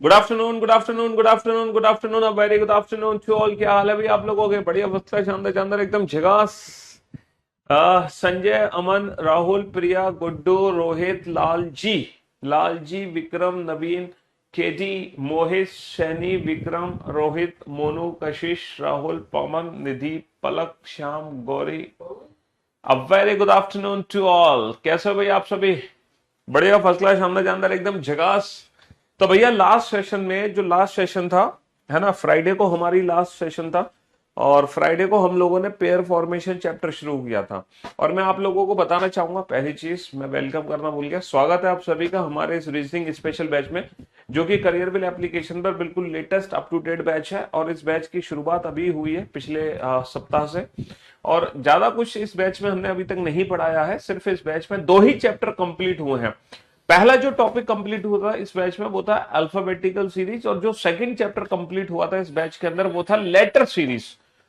Good afternoon, good afternoon, good afternoon, good afternoon, very good afternoon to all. क्या हाल है भाई आप लोगों के? बढ़िया, फर्स्ट क्लास, शानदार शानदार, एकदम झकास। संजय, अमन, राहुल, प्रिया, गुड्डू, रोहित, लाल जी, विक्रम, नवीन, केडी, मोहित, सैनी, विक्रम, रोहित, मोनू, कशिश, राहुल, पवन, निधि, पलक, श्याम, गौरी। अब very good afternoon to all. कैसे हो भाई आप सभी? बढ़िया, फर्स्ट क्लास, शानदार शानदार, एकदम झकास। तो भैया लास्ट सेशन में, जो लास्ट सेशन था, है ना, फ्राइडे को हमारी लास्ट सेशन था। और फ्राइडे को हम लोगों ने पेयर फॉर्मेशन चैप्टर शुरू किया था। और मैं आप लोगों को बताना चाहूंगा, पहली चीज मैं वेलकम करना भूल गया, स्वागत है आप सभी का हमारे इस रीजनिंग स्पेशल बैच में, जो कि करियर बिल एप्लीकेशन पर बिल्कुल latest up to date batch है। और इस बैच की शुरुआत अभी हुई है, पिछले सप्ताह से। और ज्यादा कुछ इस बैच में हमने अभी तक नहीं पढ़ाया है, सिर्फ इस बैच में दो ही चैप्टर कंप्लीट हुए हैं। पहला जो टॉपिक कंप्लीट हुआ था इस बैच में वो था अल्फाबेटिकल सीरीज, और जो सेकंड चैप्टर कंप्लीट हुआ था इस बैच के अंदर वो था लेटर सीरीज।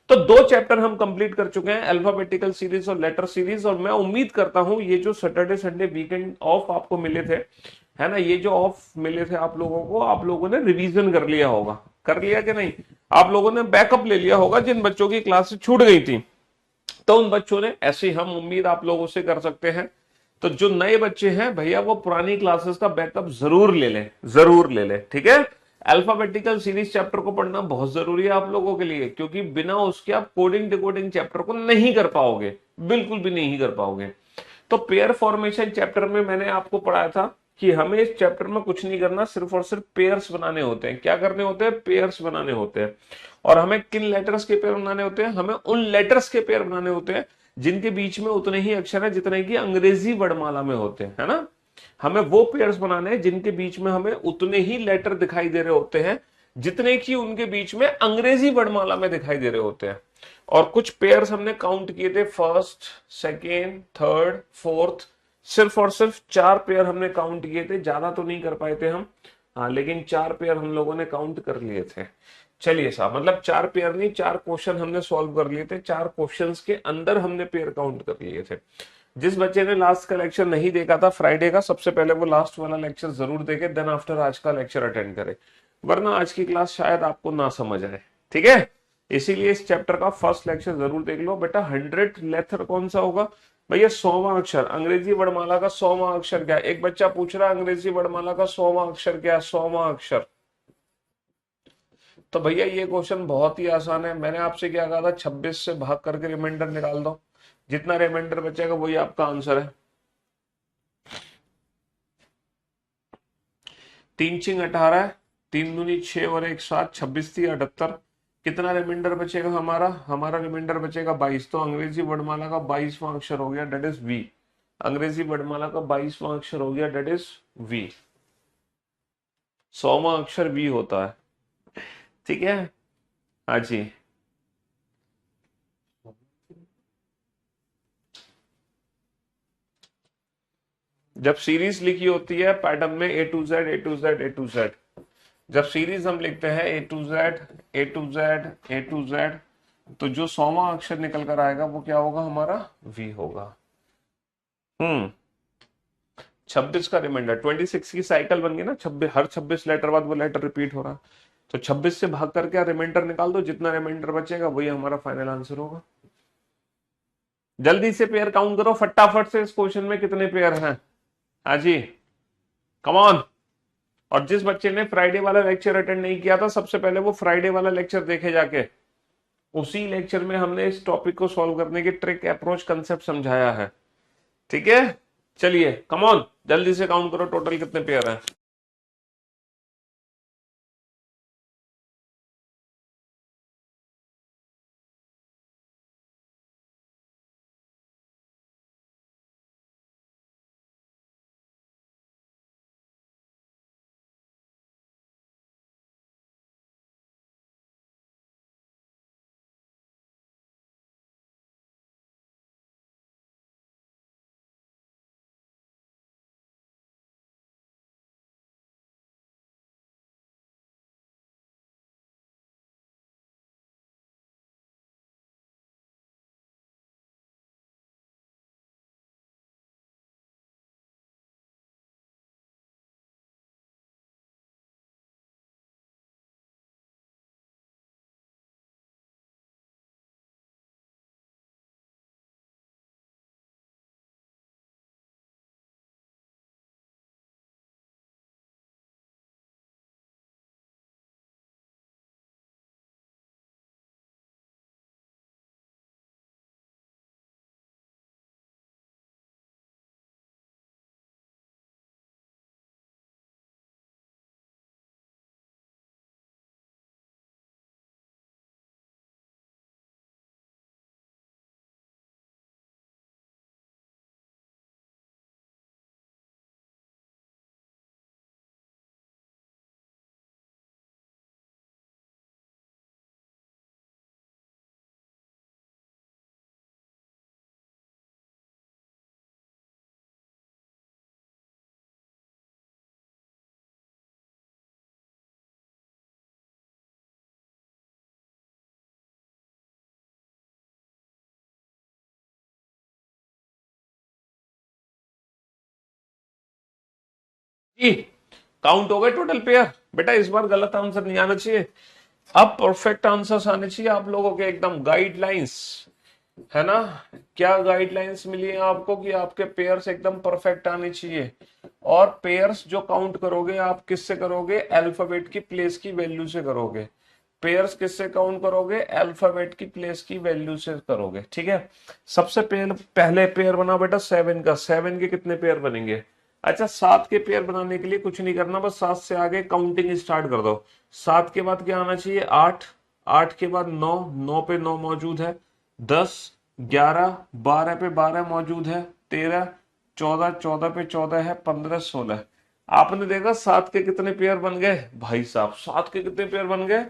तो दो चैप्टर हम कंप्लीट कर चुके हैं, अल्फाबेटिकल सीरीज और लेटर सीरीज। और मैं उम्मीद करता हूं ये जो सैटरडे संडे वीकेंड ऑफ आपको मिले थे, है ना, ये जो ऑफ मिले थे आप लोगों को, आप लोगों ने रिवीजन कर लिया होगा। कर लिया कि नहीं? आप लोगों ने बैकअप ले लिया होगा जिन बच्चों की क्लासेस छूट गई थी। तो उन बच्चों ने, ऐसी हम उम्मीद आप लोगों से कर सकते हैं। तो जो नए बच्चे हैं भैया, वो पुरानी क्लासेस का बैकअप जरूर ले लें, जरूर ले लें, ठीक है। अल्फाबेटिकल सीरीज चैप्टर को पढ़ना बहुत जरूरी है आप लोगों के लिए, क्योंकि बिना उसके आप कोडिंग डिकोडिंग चैप्टर को नहीं कर पाओगे, बिल्कुल भी नहीं कर पाओगे। तो पेयर फॉर्मेशन चैप्टर में मैंने आपको पढ़ाया था कि हमें इस चैप्टर में कुछ नहीं करना, सिर्फ और सिर्फ पेयर्स बनाने होते हैं। क्या करने होते हैं? पेयर्स बनाने होते हैं। और हमें किन लेटर्स के पेयर बनाने होते हैं? हमें उन लेटर्स के पेयर बनाने होते हैं जिनके बीच में उतने ही अक्षर है जितने की अंग्रेजी वर्णमाला में होते हैं, है ना। हमें वो पेयर्स बनाने हैं जिनके बीच में हमें उतने ही लेटर दिखाई दे रहे होते हैं जितने की उनके बीच में अंग्रेजी वर्णमाला में दिखाई दे रहे होते हैं। और कुछ पेयर्स हमने काउंट किए थे, फर्स्ट, सेकेंड, थर्ड, फोर्थ। सिर्फ और सिर्फ चार पेयर हमने काउंट किए थे, ज्यादा तो नहीं कर पाए थे हम। हाँ, लेकिन चार पेयर हम लोगों ने काउंट कर लिए थे। चलिए साहब, मतलब चार पेयर नहीं, चार क्वेश्चन हमने सॉल्व कर लिए थे, चार क्वेश्चंस के अंदर हमने पेयर काउंट कर लिए थे। जिस बच्चे ने लास्ट का लेक्चर नहीं देखा था फ्राइडे का, सबसे पहले वो लास्ट वाला लेक्चर जरूर देखे, देन आफ्टर आज का लेक्चर अटेंड करे, वरना आज की क्लास शायद आपको ना समझ आए, ठीक है। इसीलिए इस चैप्टर का फर्स्ट लेक्चर जरूर देख लो बेटा। 100 लेटर कौन सा होगा भैया? 100वां अक्षर। अंग्रेजी वर्णमाला का 100वां अक्षर क्या है? एक बच्चा पूछ रहा है अंग्रेजी वर्णमाला का 100वां अक्षर क्या है? 100वां अक्षर। तो भैया ये क्वेश्चन बहुत ही आसान है। मैंने आपसे क्या कहा था? 26 से भाग करके रिमाइंडर निकाल दो, जितना रिमाइंडर बचेगा वही आपका आंसर है। तीन चिंग 18, तीन दूनी 6 और एक 7, 26 थी 78। कितना रिमाइंडर बचेगा हमारा? हमारा रिमाइंडर बचेगा 22। तो अंग्रेजी वर्णमाला का 22वां अक्षर हो गया, डेट इज वी। अंग्रेजी वर्णमाला का 22वां अक्षर हो गया, डेट इज वी। 100वां अक्षर वी होता है, ठीक है। हाँ जी। जब सीरीज लिखी होती है पैटर्न में A to Z, A to Z, A to Z, जब सीरीज हम लिखते हैं A to Z, A to Z, A to Z, तो जो 100वां अक्षर निकल कर आएगा वो क्या होगा? हमारा वी होगा। हम्म। 26 का रिमाइंडर, 26 की साइकिल बन गई ना, 26, हर 26 लेटर बाद वो लेटर रिपीट हो रहा है। तो 26 से भाग करके रिमाइंडर निकाल दो, जितना रिमाइंडर बचेगा वही हमारा फाइनल आंसर होगा। जल्दी से पेयर काउंट करो फटाफट से, इस क्वेश्चन में कितने पेयर हैं? हाँ जी, कम ऑन। और जिस बच्चे ने फ्राइडे वाला लेक्चर अटेंड नहीं किया था, सबसे पहले वो फ्राइडे वाला लेक्चर देखे जाके। उसी लेक्चर में हमने इस टॉपिक को सॉल्व करने की ट्रिक, अप्रोच, कंसेप्ट समझाया है, ठीक है। चलिए कम ऑन, जल्दी से काउंट करो टोटल कितने पेयर हैं। जी काउंट हो गए टोटल पेयर। बेटा इस बार गलत आंसर नहीं आना चाहिए, अब परफेक्ट आंसर्स आने चाहिए आप लोगों के, एकदम गाइडलाइंस, है ना। क्या गाइडलाइंस मिली है आपको कि आपके पेयर्स एकदम परफेक्ट आने चाहिए। और पेयर्स जो काउंट करोगे आप किससे करोगे, अल्फाबेट की प्लेस की वैल्यू से करोगे। पेयर्स किससे काउंट करोगे, अल्फाबेट की प्लेस की वैल्यू से करोगे, ठीक है। सबसे पहले पेयर बनाओ बेटा 7 का, 7 के कितने पेयर बनेंगे। अच्छा 7 के पेयर बनाने के लिए कुछ नहीं करना, बस 7 से आगे काउंटिंग स्टार्ट कर दो। 7 के बाद क्या आना चाहिए, 8, 8 के बाद 9, 9 पे 9 मौजूद है, 10, 11, 12 पे 12 मौजूद है, 13, 14, 14 पे 14 है, 15, 16। आपने देखा 7 के कितने पेयर बन गए भाई साहब, 7 के कितने पेयर बन गए।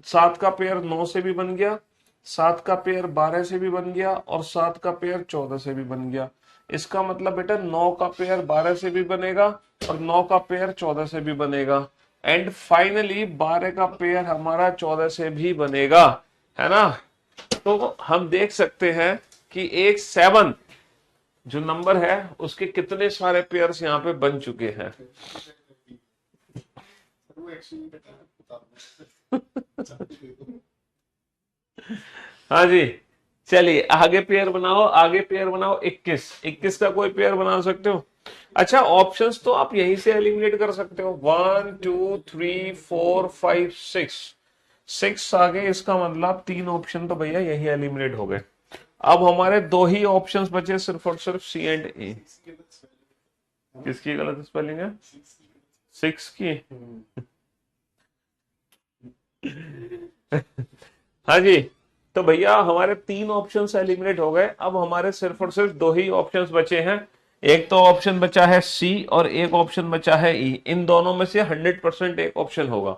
7 का पेयर 9 से भी बन गया, 7 का पेयर 12 से भी बन गया, और 7 का पेयर 14 से भी बन गया। इसका मतलब बेटा 9 का पेयर 12 से भी बनेगा और 9 का पेयर 14 से भी बनेगा, एंड फाइनली 12 का पेयर हमारा 14 से भी बनेगा, है ना। तो हम देख सकते हैं कि एक 7 जो नंबर है उसके कितने सारे पेयर्स यहाँ पे बन चुके हैं। हाँ जी, चलिए आगे पेयर बनाओ, आगे पेयर बनाओ। 21, 21 का कोई पेयर बना सकते हो। अच्छा ऑप्शंस तो आप यहीं से एलिमिनेट कर सकते हो, 1 2 3 4 5 6, 6 आ गए, इसका मतलब 3 ऑप्शन तो भैया यही एलिमिनेट हो गए। अब हमारे 2 ही ऑप्शंस बचे सिर्फ और सिर्फ सी एंड ए। किसकी गलत स्पेलिंग है, 6 की। हाँ जी, तो भैया हमारे 3 ऑप्शंस एलिमिनेट हो गए, अब हमारे सिर्फ और सिर्फ 2 ही ऑप्शंस बचे हैं। एक तो ऑप्शन बचा है सी और एक ऑप्शन बचा है ई, इन दोनों में से 100% एक ऑप्शन होगा,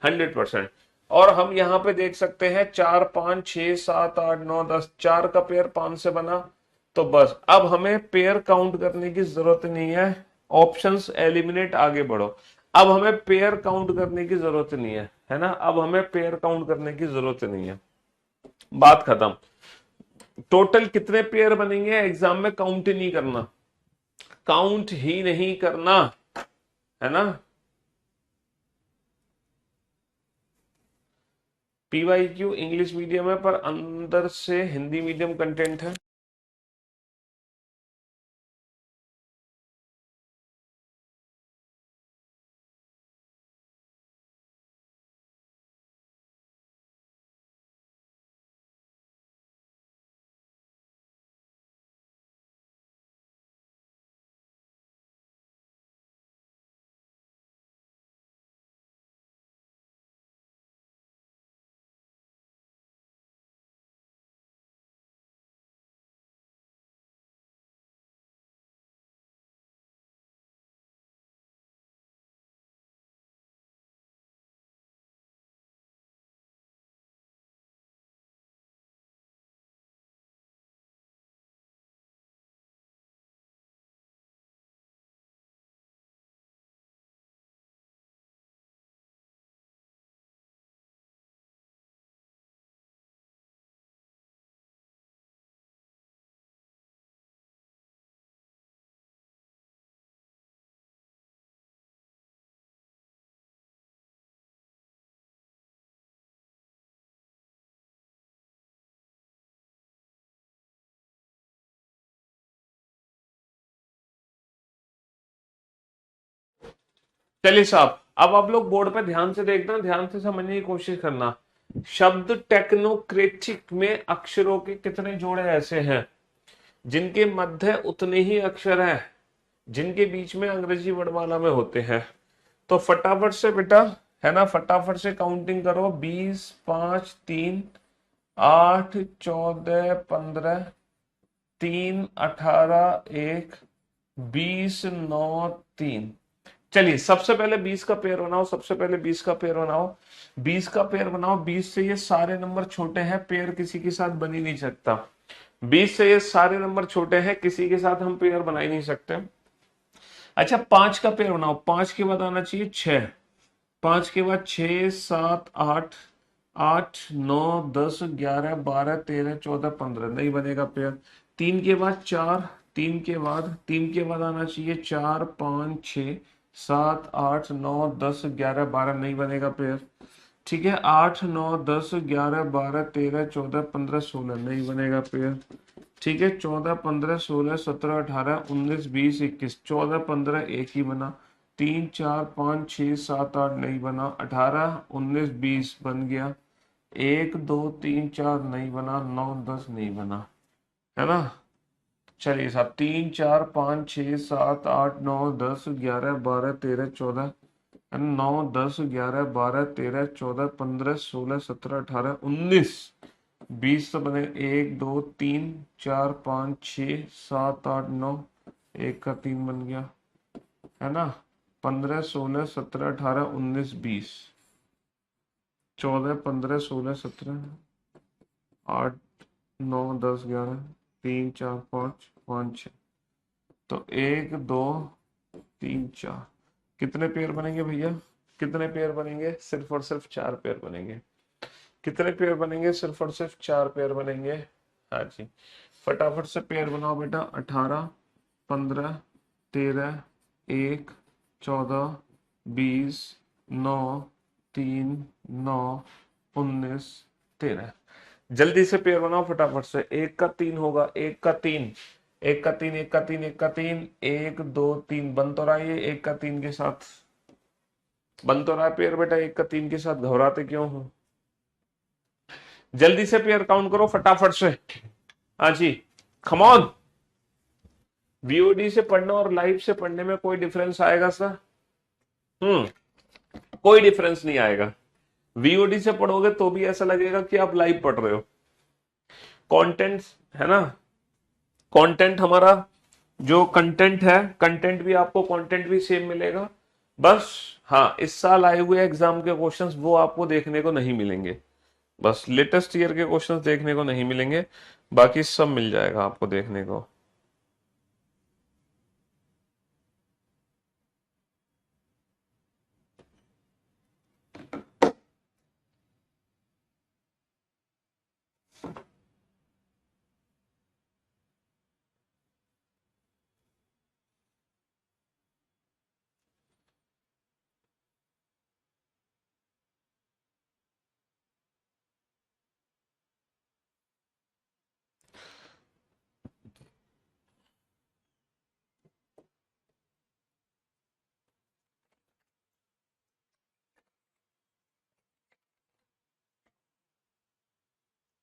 100%। और हम यहाँ पे देख सकते हैं 4 5 6 7 8 9 10, 4 का पेयर 5 से बना, तो बस अब हमें पेयर काउंट करने की जरूरत नहीं है, ऑप्शंस एलिमिनेट, आगे बढ़ो। अब हमें पेयर काउंट करने की जरूरत नहीं है ना, अब हमें पेयर काउंट करने की जरूरत नहीं है, बात खत्म। टोटल कितने पेयर बनेंगे एग्जाम में काउंट ही नहीं करना, काउंट ही नहीं करना, है ना। पीवाईक्यू इंग्लिश मीडियम है पर अंदर से हिंदी मीडियम कंटेंट है। चलिए साहब, अब आप लोग बोर्ड पे ध्यान से देखना, ध्यान से समझने की कोशिश करना। शब्द टेक्नोक्रेटिक में अक्षरों के कितने जोड़े ऐसे हैं जिनके मध्य उतने ही अक्षर हैं जिनके बीच में अंग्रेजी वर्णमाला में होते हैं। तो फटाफट से बेटा, है ना, फटाफट से काउंटिंग करो, 20 5 3 8 14 15 3 18 1 20 9 3। चलिए सबसे पहले 20 का पेयर बनाओ, सबसे पहले 20 का पेयर बनाओ, 20 का पेयर बनाओ। 20 से ये सारे नंबर छोटे हैं, पेयर किसी के साथ बन ही नहीं सकता। 20 से ये सारे नंबर छोटे हैं, किसी के साथ हम पेयर बना ही नहीं सकते। अच्छा 5 का पेयर बनाओ, 5 के बाद आना चाहिए 6, 5 के बाद 6 7 8, 8 9 10 11 12 13 14 15, नहीं बनेगा पेयर। 3 के बाद 4, 3 के बाद आना चाहिए 4 5 6 7 8 9 10 11 12 नहीं बनेगा पेयर। ठीक है, 8 9 10 11 12 13 14 15 16 नहीं बनेगा पेयर। ठीक है, 14 15 16 17 18 19 20 21 14 15 एक ही बना, 3 4 5 6 7 8 नहीं बना, 18 19 20 बन गया, 1 2 3 4 नहीं बना, 9 10 नहीं बना, है ना। चलिए साहब, 3 4 5 6 7 8 9 10 11 12 13 14, 9 10 11 12 13 14 15 16 17 18 19 20 तो बने, 1 2 3 4 5 6 7 8 9, एक का 3 बन गया, है ना। 15 16 17 18 19 20, 14 15 16 17 8 9 10 11 3 4 5 5 6, तो 1 2 3 4, कितने पेयर बनेंगे भैया? कितने पेयर बनेंगे? सिर्फ और सिर्फ 4 पेयर बनेंगे। कितने पेयर बनेंगे? सिर्फ और सिर्फ 4 पेयर बनेंगे। हाँ जी, फटाफट से पेयर बनाओ बेटा। 18 15 13 1 14 20 9 3 9 19 13, जल्दी से पेयर बनाओ फटाफट से। एक का 3 होगा, एक का 3, एक का 3, एक का 3, एक का 3, 1 2 3 बन तो रहा है ये एक का 3 के साथ, बन तो रहा है पेयर बेटा एक का 3 के साथ, घबराते क्यों हो? जल्दी से पेयर काउंट करो फटाफट से। हाँ जी, कम ऑन। वीओडी से पढ़ने और लाइव से पढ़ने में कोई डिफरेंस आएगा सर? कोई डिफरेंस नहीं आएगा। वीओडी से पढ़ोगे तो भी ऐसा लगेगा कि आप लाइव पढ़ रहे हो। कंटेंट है ना, कंटेंट हमारा जो कंटेंट है, कंटेंट भी आपको कंटेंट भी सेम मिलेगा। बस हाँ, इस साल आए हुए एग्जाम के क्वेश्चंस वो आपको देखने को नहीं मिलेंगे। बस लेटेस्ट ईयर के क्वेश्चंस देखने को नहीं मिलेंगे, बाकी सब मिल जाएगा आपको देखने को।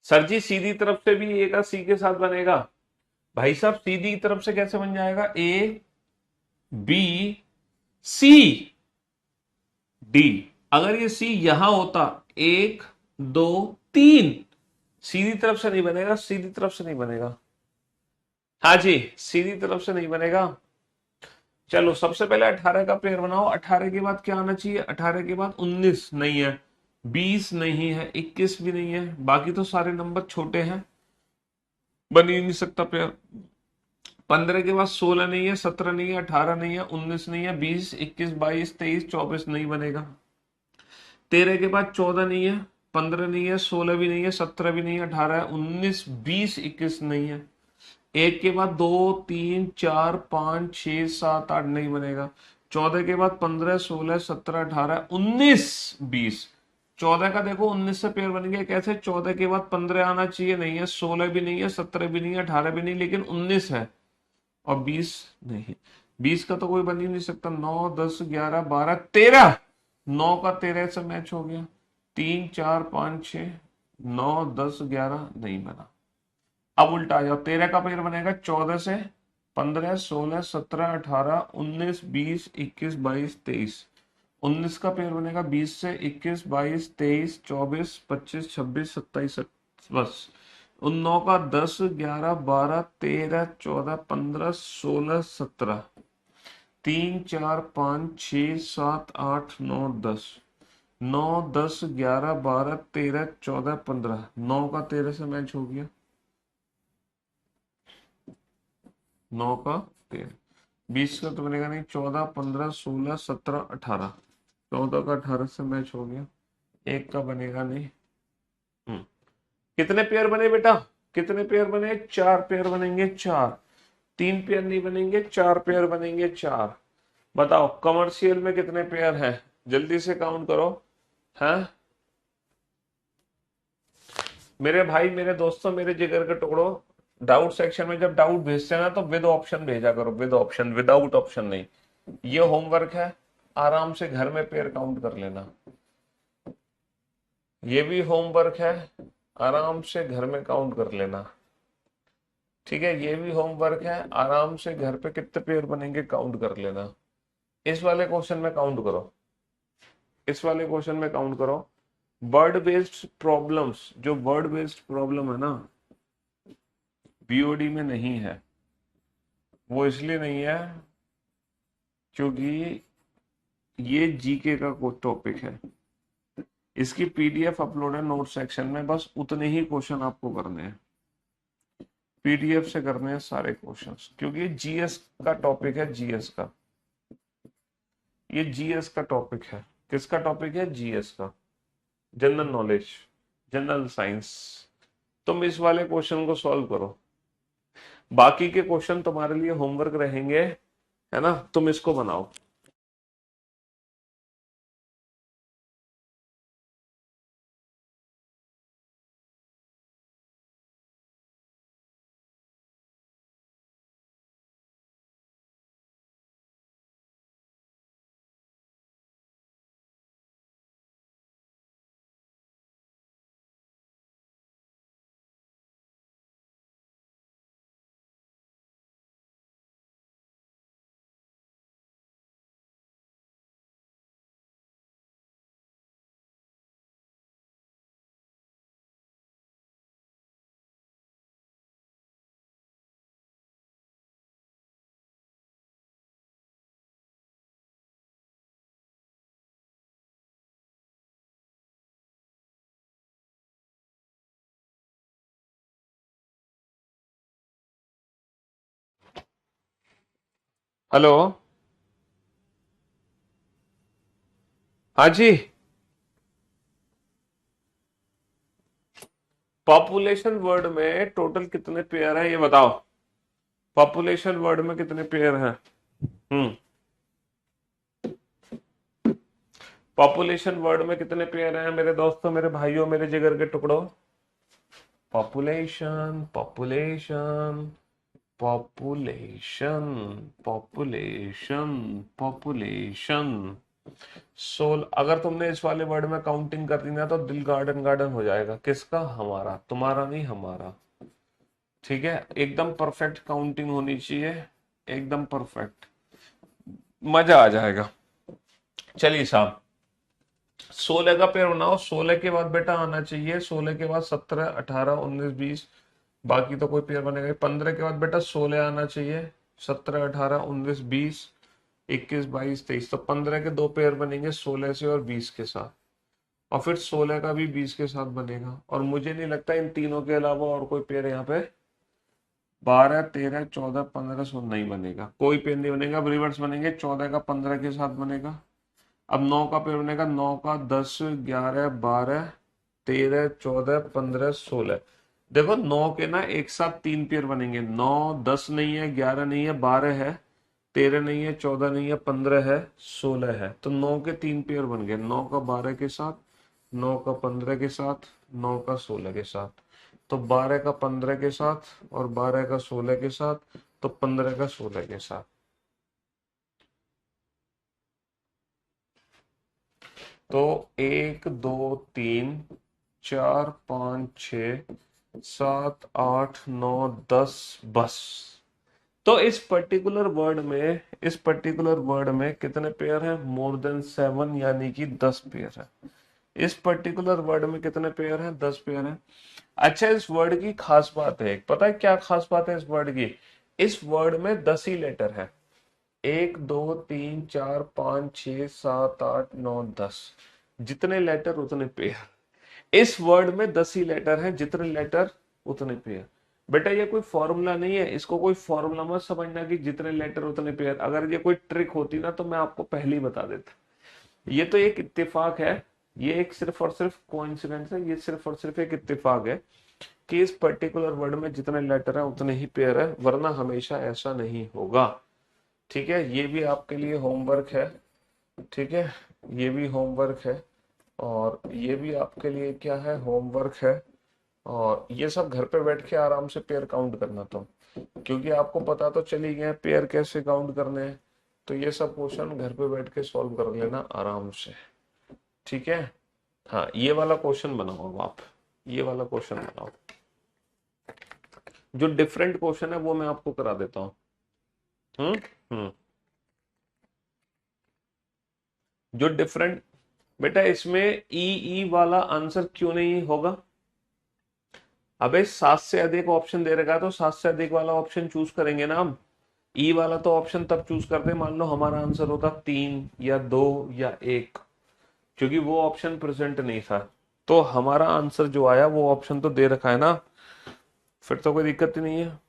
सर जी सीधी तरफ से भी ए का सी के साथ बनेगा। भाई साहब सीधी तरफ से कैसे बन जाएगा? A B C D. अगर ये सी यहां होता, 1 2 3, सीधी तरफ से नहीं बनेगा, सीधी तरफ से नहीं बनेगा। हाँ जी, सीधी तरफ से नहीं बनेगा। चलो सबसे पहले 18 का पेयर बनाओ। 18 के बाद क्या आना चाहिए? 18 के बाद 19 नहीं है, 20 नहीं है, 21 भी नहीं है, बाकी तो सारे नंबर छोटे हैं, बन ही नहीं सकता पेयर। 15 के बाद 16 नहीं है, 17 नहीं है, 18 नहीं है, 19 नहीं है, 20 21 22 23 24 नहीं बनेगा। 13 के बाद 14 नहीं है, 15 नहीं है, 16 भी नहीं है, 17 भी नहीं है, 18 है, 19 20 21 नहीं है। एक के बाद 2 3 4 5 6 7 8 नहीं बनेगा। 14 के बाद 15 16 17 18 19 20, 14 का देखो 19 से पेयर बन गया। कैसे? 14 के बाद 15 आना चाहिए, नहीं है, 16 भी नहीं है, 17 भी नहीं है, 18 भी नहीं, लेकिन 19 है, और 20 नहीं। 20 का तो कोई बन ही नहीं सकता। 9 10 11 12 13, 9 का 13 से मैच हो गया। 3 4 5 6 9 10 11 नहीं बना। अब उल्टा आ जाओ, 13 का पेयर बनेगा 14 से, 15 16 17 18 19 20 21 22 23। 19 का पेयर बनेगा 20 से, 21 22 23 24 25 26 27। बस उन 9 का 10 11 12 13 14 15 16 17, 3 4 5 6 7 8 9 10, 9 10 11 12 13 14 15, 9 का 13 से मैच हो गया। 9 का 13, 20 का तो बनेगा नहीं, 14 15 16 17 18, 14 का 18 से मैच हो गया। एक का बनेगा नहीं। कितने पेयर बने बेटा? कितने पेयर बने? 4 पेयर बनेंगे। 4, 3 पेयर नहीं बनेंगे, 4 पेयर बनेंगे। 4, बताओ कमर्शियल में कितने पेयर हैं, जल्दी से काउंट करो। हैं मेरे भाई, मेरे दोस्तों, मेरे जिगर के टुकड़ो, डाउट सेक्शन में जब डाउट भेजते हैं ना तो विद ऑप्शन भेजा करो, विद ऑप्शन, विदाउट ऑप्शन नहीं। ये होमवर्क है, आराम से घर में पेयर काउंट कर लेना। ये भी होमवर्क है, आराम से घर में काउंट कर लेना। ठीक है, ये भी होमवर्क है, आराम से घर पे कितने पेयर बनेंगे काउंट कर लेना। इस वाले क्वेश्चन में काउंट करो, इस वाले क्वेश्चन में काउंट करो। वर्ड बेस्ड प्रॉब्लम्स, जो वर्ड बेस्ड प्रॉब्लम है ना, बीओडी में नहीं है। वो इसलिए नहीं है क्योंकि ये जीके का कोई टॉपिक है। इसकी पीडीएफ अपलोड है नोट सेक्शन में, बस उतने ही क्वेश्चन आपको करने हैं, पीडीएफ से करने हैं सारे क्वेश्चंस, क्योंकि जीएस का टॉपिक है, जीएस का, ये जीएस का टॉपिक है। किसका टॉपिक है? जीएस का, जनरल नॉलेज, जनरल साइंस। तुम इस वाले क्वेश्चन को सॉल्व करो, बाकी के क्वेश्चन तुम्हारे लिए होमवर्क रहेंगे, है ना, तुम इसको बनाओ। हेलो, हाँ जी। पॉपुलेशन वर्ड में टोटल कितने पेयर हैं ये बताओ, पॉपुलेशन वर्ड में कितने पेयर हैं? हम्म, पॉपुलेशन वर्ड में कितने पेयर हैं मेरे दोस्तों, मेरे भाइयों, मेरे जिगर के टुकड़ों? Population, population, population, population, population. अगर तुमने इस वाले वर्ड में काउंटिंग कर दी ना तो दिल गार्डन गार्डन हो जाएगा। किसका? हमारा, तुम्हारा नहीं, हमारा। ठीक है, एकदम परफेक्ट काउंटिंग होनी चाहिए, एकदम परफेक्ट, मजा आ जाएगा। चलिए साहब, 16 का पेयर बनाओ। 16 के बाद बेटा आना चाहिए, 16 के बाद 17, 18, 19, 20, बाकी तो कोई पेयर बनेगा। 15 के बाद बेटा 16 आना चाहिए, 17, 18, 19, 20, 21, 22, 23, तो 15 के दो पेयर बनेंगे, 16 से और 20 के साथ, और फिर 16 का भी 20 के साथ बनेगा। और मुझे नहीं लगता इन तीनों के अलावा और कोई पेयर यहाँ पे 12, 13, 14, 15, 16 नहीं बनेगा, कोई पेयर नहीं बनेगा। अब रिवर्स बनेंगे, 14 का 15 के साथ बनेगा। अब 9 का पेयर बनेगा, 9 का 10, 11, 12, 13, 14, 15, 16। देखो 9 के ना एक साथ तीन पेयर बनेंगे, 9, 10 नहीं है, 11 नहीं है, 12 है, 13 नहीं है, 14 नहीं है, 15 है, 16 है, तो 9 के तीन पेयर बन गए, 9 का 12 के साथ, 9 का 15 के साथ, 9 का 16 के साथ। तो 12 का 15 के साथ और 12 का 16 के साथ, तो 15 का 16 के साथ। तो 1, 2, 3, 4, 5, 6, 7, 8, 9, 10, बस। तो इस पर्टिकुलर वर्ड में, इस पर्टिकुलर वर्ड में कितने पेयर हैं? मोर देन 7, यानी कि 10 पेयर है। इस पर्टिकुलर वर्ड में कितने पेयर हैं? 10 पेयर हैं। अच्छा, इस वर्ड की खास बात है, पता है क्या खास बात है इस वर्ड की? इस वर्ड में 10 ही लेटर है, 1, 2, 3, 4, 5, 6, 7, 8, 9, 10, जितने लेटर उतने पेयर। इस वर्ड में 10 ही लेटर है, जितने लेटर उतने पेयर। बेटा ये कोई फॉर्मूला नहीं है, इसको कोई फॉर्मूला मत समझना कि जितने लेटर उतने पेयर। अगर ये कोई ट्रिक होती ना तो मैं आपको पहले ही बता देता। ये तो एक इत्तेफाक है, ये एक सिर्फ और सिर्फ कोइंसिडेंस है, ये सिर्फ और सिर्फ एक इत्तेफाक है कि इस पर्टिकुलर वर्ड में जितने लेटर है उतने ही पेयर है, वरना हमेशा ऐसा नहीं होगा। ठीक है, ये भी आपके लिए होमवर्क है। ठीक है, ये भी होमवर्क है, और ये भी आपके लिए क्या है, होमवर्क है। और ये सब घर पे बैठ के आराम से पेयर काउंट करना, तो क्योंकि आपको पता तो चल ही गया पेयर कैसे काउंट करने हैं, तो ये सब क्वेश्चन घर पे बैठ के सॉल्व कर लेना आराम से। ठीक है, हाँ ये वाला क्वेश्चन बनाओ अब आप, ये वाला क्वेश्चन बनाओ। जो डिफरेंट क्वेश्चन है वो मैं आपको करा देता हूँ। हम्म हम्म जो डिफरेंट, बेटा इसमें ई वाला आंसर क्यों नहीं होगा? अबे 7 से अधिक ऑप्शन दे रखा है तो 7 से अधिक वाला ऑप्शन चूज करेंगे ना हम। ई वाला तो ऑप्शन तब चूज करते हैं मान लो हमारा आंसर होता 3 या 2 या 1, क्योंकि वो ऑप्शन प्रेजेंट नहीं था। तो हमारा आंसर जो आया वो ऑप्शन तो दे रखा है ना, फिर तो कोई दिक्कत ही नहीं है।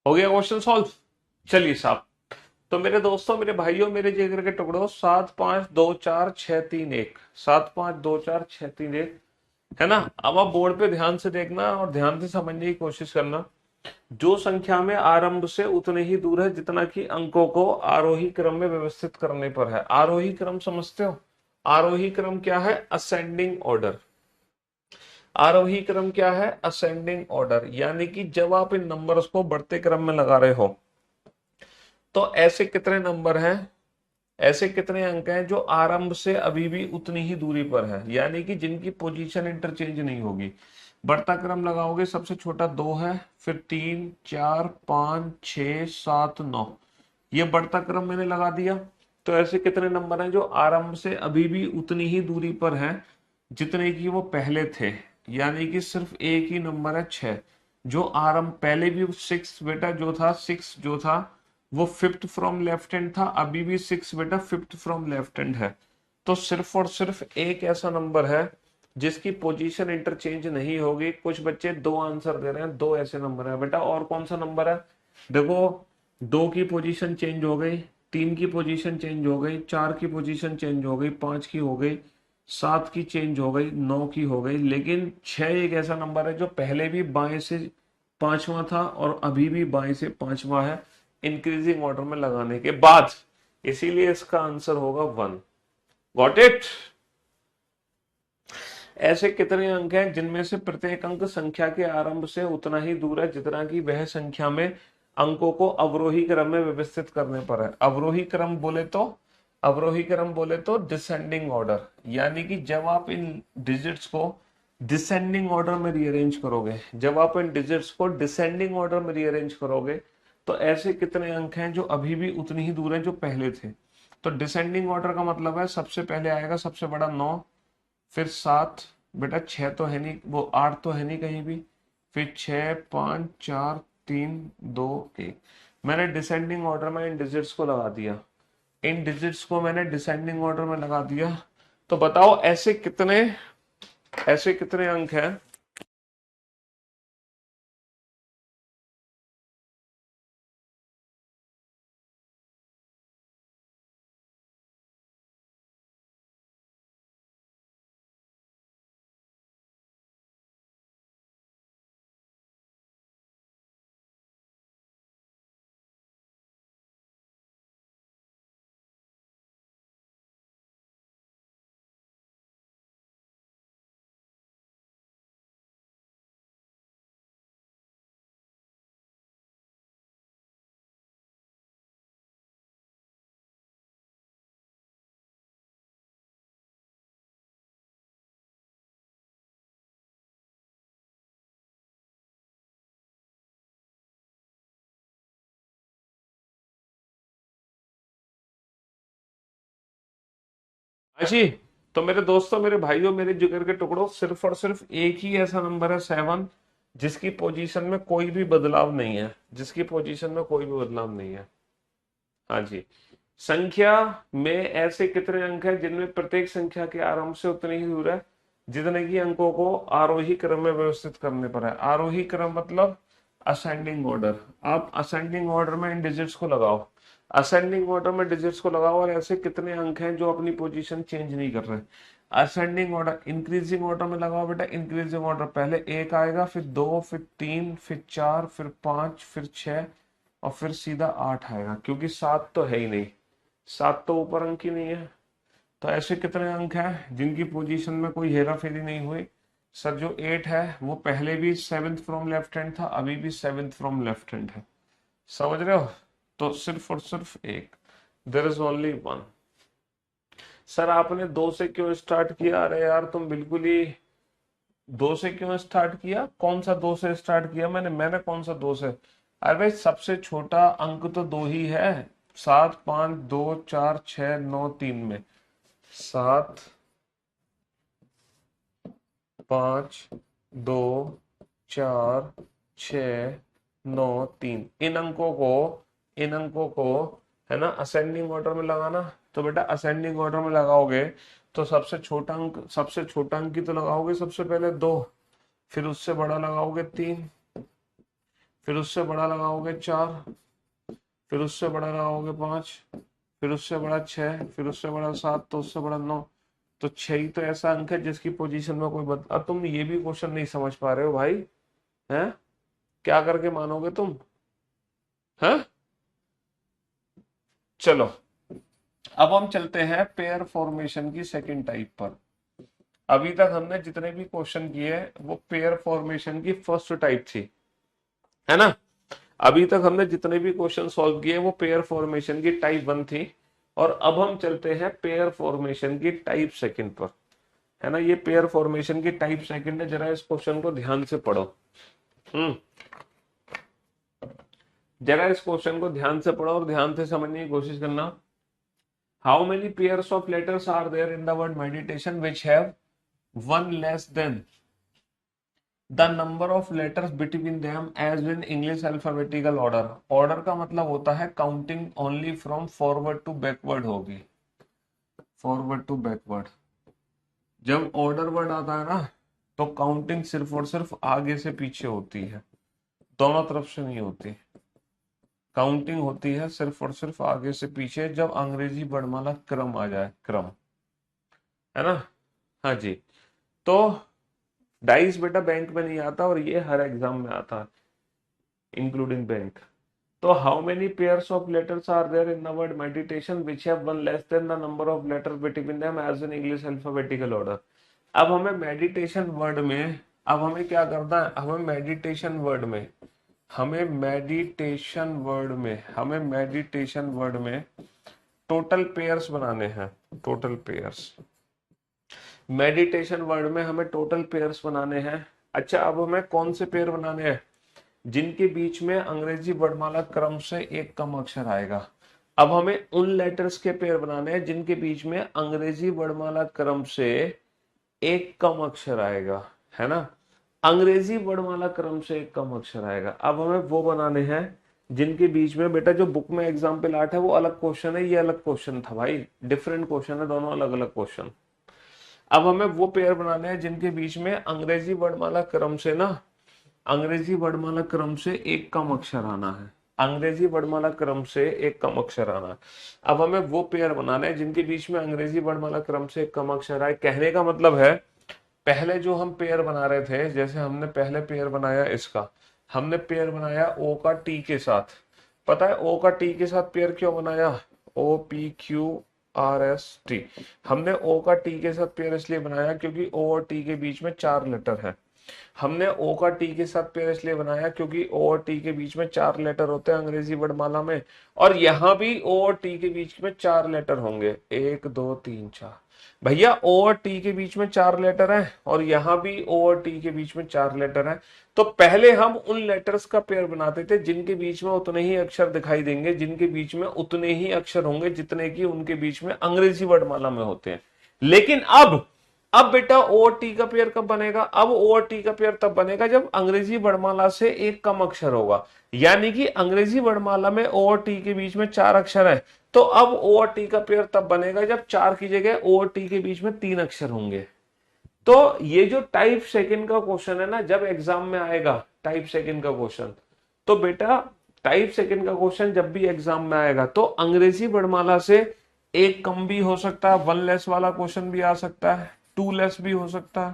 हो गया क्वेश्चन सॉल्व? चलिए साहब, तो मेरे दोस्तों, मेरे भाइयों, मेरे जिगर के टुकड़ों, 7 5 2 4 6 3 1, 7 5 2 4 6 3 1, है ना? अब आप बोर्ड पे ध्यान से देखना और ध्यान से समझने की कोशिश करना। जो संख्या में आरंभ से उतने ही दूर है जितना कि अंकों को आरोही क्रम में व्यवस्थित करने पर है। आरोही क्रम समझते हो? आरोही क्रम क्या है? Ascending order. आरोही क्रम क्या है? Ascending order. यानी कि जब आप इन नंबर्स को बढ़ते क्रम में लगा रहे हो तो ऐसे कितने नंबर हैं, ऐसे कितने अंक हैं जो आरंभ से अभी भी उतनी ही दूरी पर है, यानी कि जिनकी पोजीशन इंटरचेंज नहीं होगी। बढ़ता क्रम लगाओगे, सबसे छोटा 2 है, फिर 3, 4, 5, 6, 7, 9, ये बढ़ता क्रम मैंने लगा दिया। तो ऐसे कितने नंबर हैं जो आरंभ से अभी भी उतनी ही दूरी पर हैं जितने की वो पहले थे। यानी कि सिर्फ एक ही नंबर है 6, जो आरंभ पहले भी 6 बेटा जो था, 6 जो था वो फिफ्थ फ्रॉम लेफ्ट हैंड था, अभी भी 6 बेटा फिफ्थ फ्रॉम लेफ्ट हैंड है। तो सिर्फ और सिर्फ एक ऐसा नंबर है जिसकी पोजीशन इंटरचेंज नहीं होगी। कुछ बच्चे दो आंसर दे रहे हैं, दो ऐसे नंबर है बेटा। और कौन सा नंबर है? देखो, 2 की पोजीशन चेंज हो गई, 3 की पोजीशन चेंज हो गई, 4 की पोजीशन चेंज हो गई, 5 की हो गई, 7 की चेंज हो गई, 9 की हो गई, लेकिन 6 एक ऐसा नंबर है जो पहले भी बाएं से पांचवा था और अभी भी बाएं से पांचवा है इंक्रीजिंग ऑर्डर में लगाने के बाद। इसीलिए इसका आंसर होगा 1। Got it? ऐसे कितने अंक हैं जिनमें से प्रत्येक अंक संख्या के आरंभ से उतना ही दूर है जितना कि वह संख्या में अंकों को अवरोही क्रम में व्यवस्थित करने पर है। अवरोही क्रम बोले तो, अवरोही क्रम बोले तो डिसेंडिंग ऑर्डर। यानी कि जब आप इन डिजिट्स को डिसेंडिंग ऑर्डर में रीअरेंज करोगे, जब आप इन डिजिट्स को डिसेंडिंग ऑर्डर में रीअरेंज करोगे तो ऐसे कितने अंक हैं जो अभी भी उतनी ही दूर हैं जो पहले थे। तो डिसेंडिंग ऑर्डर का मतलब है सबसे पहले आएगा सबसे बड़ा 9, फिर 7, बेटा 6 तो है नहीं, वो 8 तो है नहीं कहीं भी, फिर 6, 5, 4, 3, 2, 1। मैंने डिसेंडिंग ऑर्डर में इन डिजिट्स को लगा दिया, इन डिजिट्स को मैंने डिसेंडिंग ऑर्डर में लगा दिया। तो बताओ ऐसे कितने अंक हैं? जी, तो मेरे दोस्तों, मेरे भाइयों, मेरे जिगर के टुकड़ों, सिर्फ और सिर्फ एक ही ऐसा नंबर है 7 जिसकी पोजीशन में कोई भी बदलाव नहीं है, जिसकी पोजीशन में कोई भी बदलाव नहीं है। हाँ जी। संख्या में ऐसे कितने अंक हैं जिनमें प्रत्येक संख्या के आरंभ से उतनी ही दूर है जितने की अंकों को आरोही क्रम में व्यवस्थित करने पर है। आरोही क्रम मतलब असेंडिंग ऑर्डर। आप असेंडिंग ऑर्डर में इन डिजिट्स को लगाओ, असेंडिंग ऑर्डर में डिजिट्स को लगाओ, और ऐसे कितने अंक हैं जो अपनी पोजीशन चेंज नहीं कर रहे। असेंडिंग ऑर्डर, इंक्रीजिंग ऑर्डर में लगाओ बेटा। इंक्रीजिंग ऑर्डर पहले 1 आएगा, फिर 2, फिर 3, फिर 4, फिर 5, फिर 6 और फिर सीधा 8 आएगा, क्योंकि 7 तो है ही नहीं, 7 तो ऊपर अंक ही नहीं है। तो ऐसे कितने अंक हैं जिनकी पोजीशन में कोई हेरा फेरी नहीं हुई? सर जो 8 है वो पहले भी 7th फ्रॉम लेफ्ट हैंड था, अभी भी 7th फ्रॉम लेफ्ट हैंड है। समझ रहे हो? तो सिर्फ और सिर्फ एक, देयर इज ओनली 1। सर आपने 2 से क्यों स्टार्ट किया? अरे यार तुम बिल्कुल ही, 2 से क्यों स्टार्ट किया? कौन सा 2 से स्टार्ट किया मैंने कौन सा 2 से? अरे भाई सबसे छोटा अंक तो 2 ही है। 7, 5, 2, 4, 6, 9, 3 में 7, 5, 2, 4, 6, 9, 3, इन अंकों को है ना असेंडिंग ऑर्डर में लगाना। तो बेटा असेंडिंग ऑर्डर में लगाओगे तो सबसे छोटा अंक की तो लगाओगे सबसे पहले 2, फिर उससे बड़ा लगाओगे 3, फिर उससे बड़ा लगाओगे 4, फिर उससे बड़ा लगाओगे 5, फिर उससे बड़ा 6, फिर उससे बड़ा 7, तो उससे बड़ा 9। तो 6 ही तो ऐसा अंक है जिसकी पोजीशन में कोई अब तुम ये भी क्वेश्चन नहीं समझ पा रहे हो भाई, हैं? क्या करके मानोगे तुम? हाँ, चलो अब हम चलते हैं पेयर फॉर्मेशन की सेकंड टाइप पर। अभी तक हमने जितने भी क्वेश्चन किए वो पेयर फॉर्मेशन की फर्स्ट टाइप थी, है ना। अभी तक हमने जितने भी क्वेश्चन सॉल्व किए वो पेयर फॉर्मेशन की टाइप 1 थी, और अब हम चलते हैं पेयर फॉर्मेशन की टाइप सेकंड पर, है ना। ये पेयर फॉर्मेशन की टाइप सेकंड है, जरा इस क्वेश्चन को ध्यान से पढ़ो। हम्म जरा इस क्वेश्चन को ध्यान से पढ़ो और ध्यान से समझने की कोशिश करना। How many pairs of letters are there in the word meditation which have one less than the number of letters between them as in English alphabetical order. Order का मतलब होता है counting only from forward to backward होगी, forward to backward. जब order word आता है ना तो काउंटिंग सिर्फ और सिर्फ आगे से पीछे होती है, दोनों तरफ से नहीं होती। काउंटिंग होती है सिर्फ और सिर्फ आगे से पीछे जब अंग्रेजी वर्णमाला क्रम आ जाए, क्रम, है ना। हाँ जी। तो डाइस बेटा बैंक में नहीं आता, और ये हर एग्जाम में आता है इंक्लूडिंग बैंक। तो how many pairs of letters are there in the word meditation which have one less than the number of letters between them as in English alphabetical order. अब हमें मेडिटेशन वर्ड में, अब हमें क्या करना है, हमें मेडिटेशन वर्ड में, हमें मेडिटेशन वर्ड में टोटल पेयर्स बनाने हैं, टोटल पेयर्स। मेडिटेशन वर्ड में हमें टोटल पेयर्स बनाने हैं। अच्छा, अब हमें कौन से पेयर बनाने हैं? जिनके बीच में अंग्रेजी वर्णमाला क्रम से एक कम अक्षर आएगा। अब हमें उन लेटर्स के पेयर बनाने हैं जिनके बीच में अंग्रेजी वर्णमाला क्रम से एक कम अक्षर आएगा, है ना। अंग्रेजी वर्णमाला क्रम से एक कम अक्षर आएगा। अब हमें वो बनाने हैं जिनके बीच में, बेटा जो बुक में एग्जाम्पल 8 है वो अलग क्वेश्चन है, ये अलग क्वेश्चन था भाई, डिफरेंट क्वेश्चन है, दोनों अलग अलग क्वेश्चन। अब हमें वो पेयर बनाने हैं जिनके बीच में अंग्रेजी वर्णमाला क्रम से ना, अंग्रेजी वर्णमाला क्रम से एक कम अक्षर आना है, अंग्रेजी वर्णमाला क्रम से एक कम अक्षर आना है। अब हमें वो पेयर बनाने हैं जिनके बीच में अंग्रेजी वर्णमाला क्रम से एक कम अक्षर आए। कहने का मतलब है पहले जो हम पेयर बना रहे थे, जैसे हमने पहले पेयर बनाया इसका, हमने पेयर बनाया ओ का टी के साथ। पता है ओ का टी के साथ पेयर क्यों बनाया? O P Q R S T. हमने ओ का टी के साथ पेयर इसलिए बनाया क्योंकि ओ और टी के बीच में 4 लेटर है। हमने ओ का टी के साथ पेयर इसलिए बनाया क्योंकि ओ और टी के बीच में 4 लेटर होते हैं अंग्रेजी वर्णमाला में, और यहां भी ओ और टी के बीच में 4 लेटर होंगे, 1 2 3 4। भैया ओ और टी के बीच में 4 लेटर है और यहां भी ओ और टी के बीच में 4 लेटर है। तो पहले हम उन लेटर्स का पेयर बनाते थे जिनके बीच में उतने ही अक्षर दिखाई देंगे, जिनके बीच में उतने ही अक्षर होंगे जितने की उनके बीच में अंग्रेजी वर्णमाला में होते हैं। लेकिन अब बेटा ओ और टी का पेयर कब बनेगा? अब ओ और टी का पेयर तब बनेगा जब अंग्रेजी वर्णमाला से एक कम अक्षर होगा। यानी कि अंग्रेजी वर्णमाला में ओ और टी के बीच में 4 अक्षर है, तो अब ओ और टी का पेयर तब बनेगा जब 4 की जगह ओ और टी के बीच में 3 अक्षर होंगे। तो ये जो टाइप सेकंड का क्वेश्चन है ना, जब एग्जाम में आएगा टाइप सेकंड का क्वेश्चन, तो बेटा टाइप सेकंड का क्वेश्चन जब भी एग्जाम में आएगा तो अंग्रेजी वर्णमाला से एक कम भी हो सकता है, 1 लेस वाला क्वेश्चन भी आ सकता है, 2 लेस भी हो सकता है,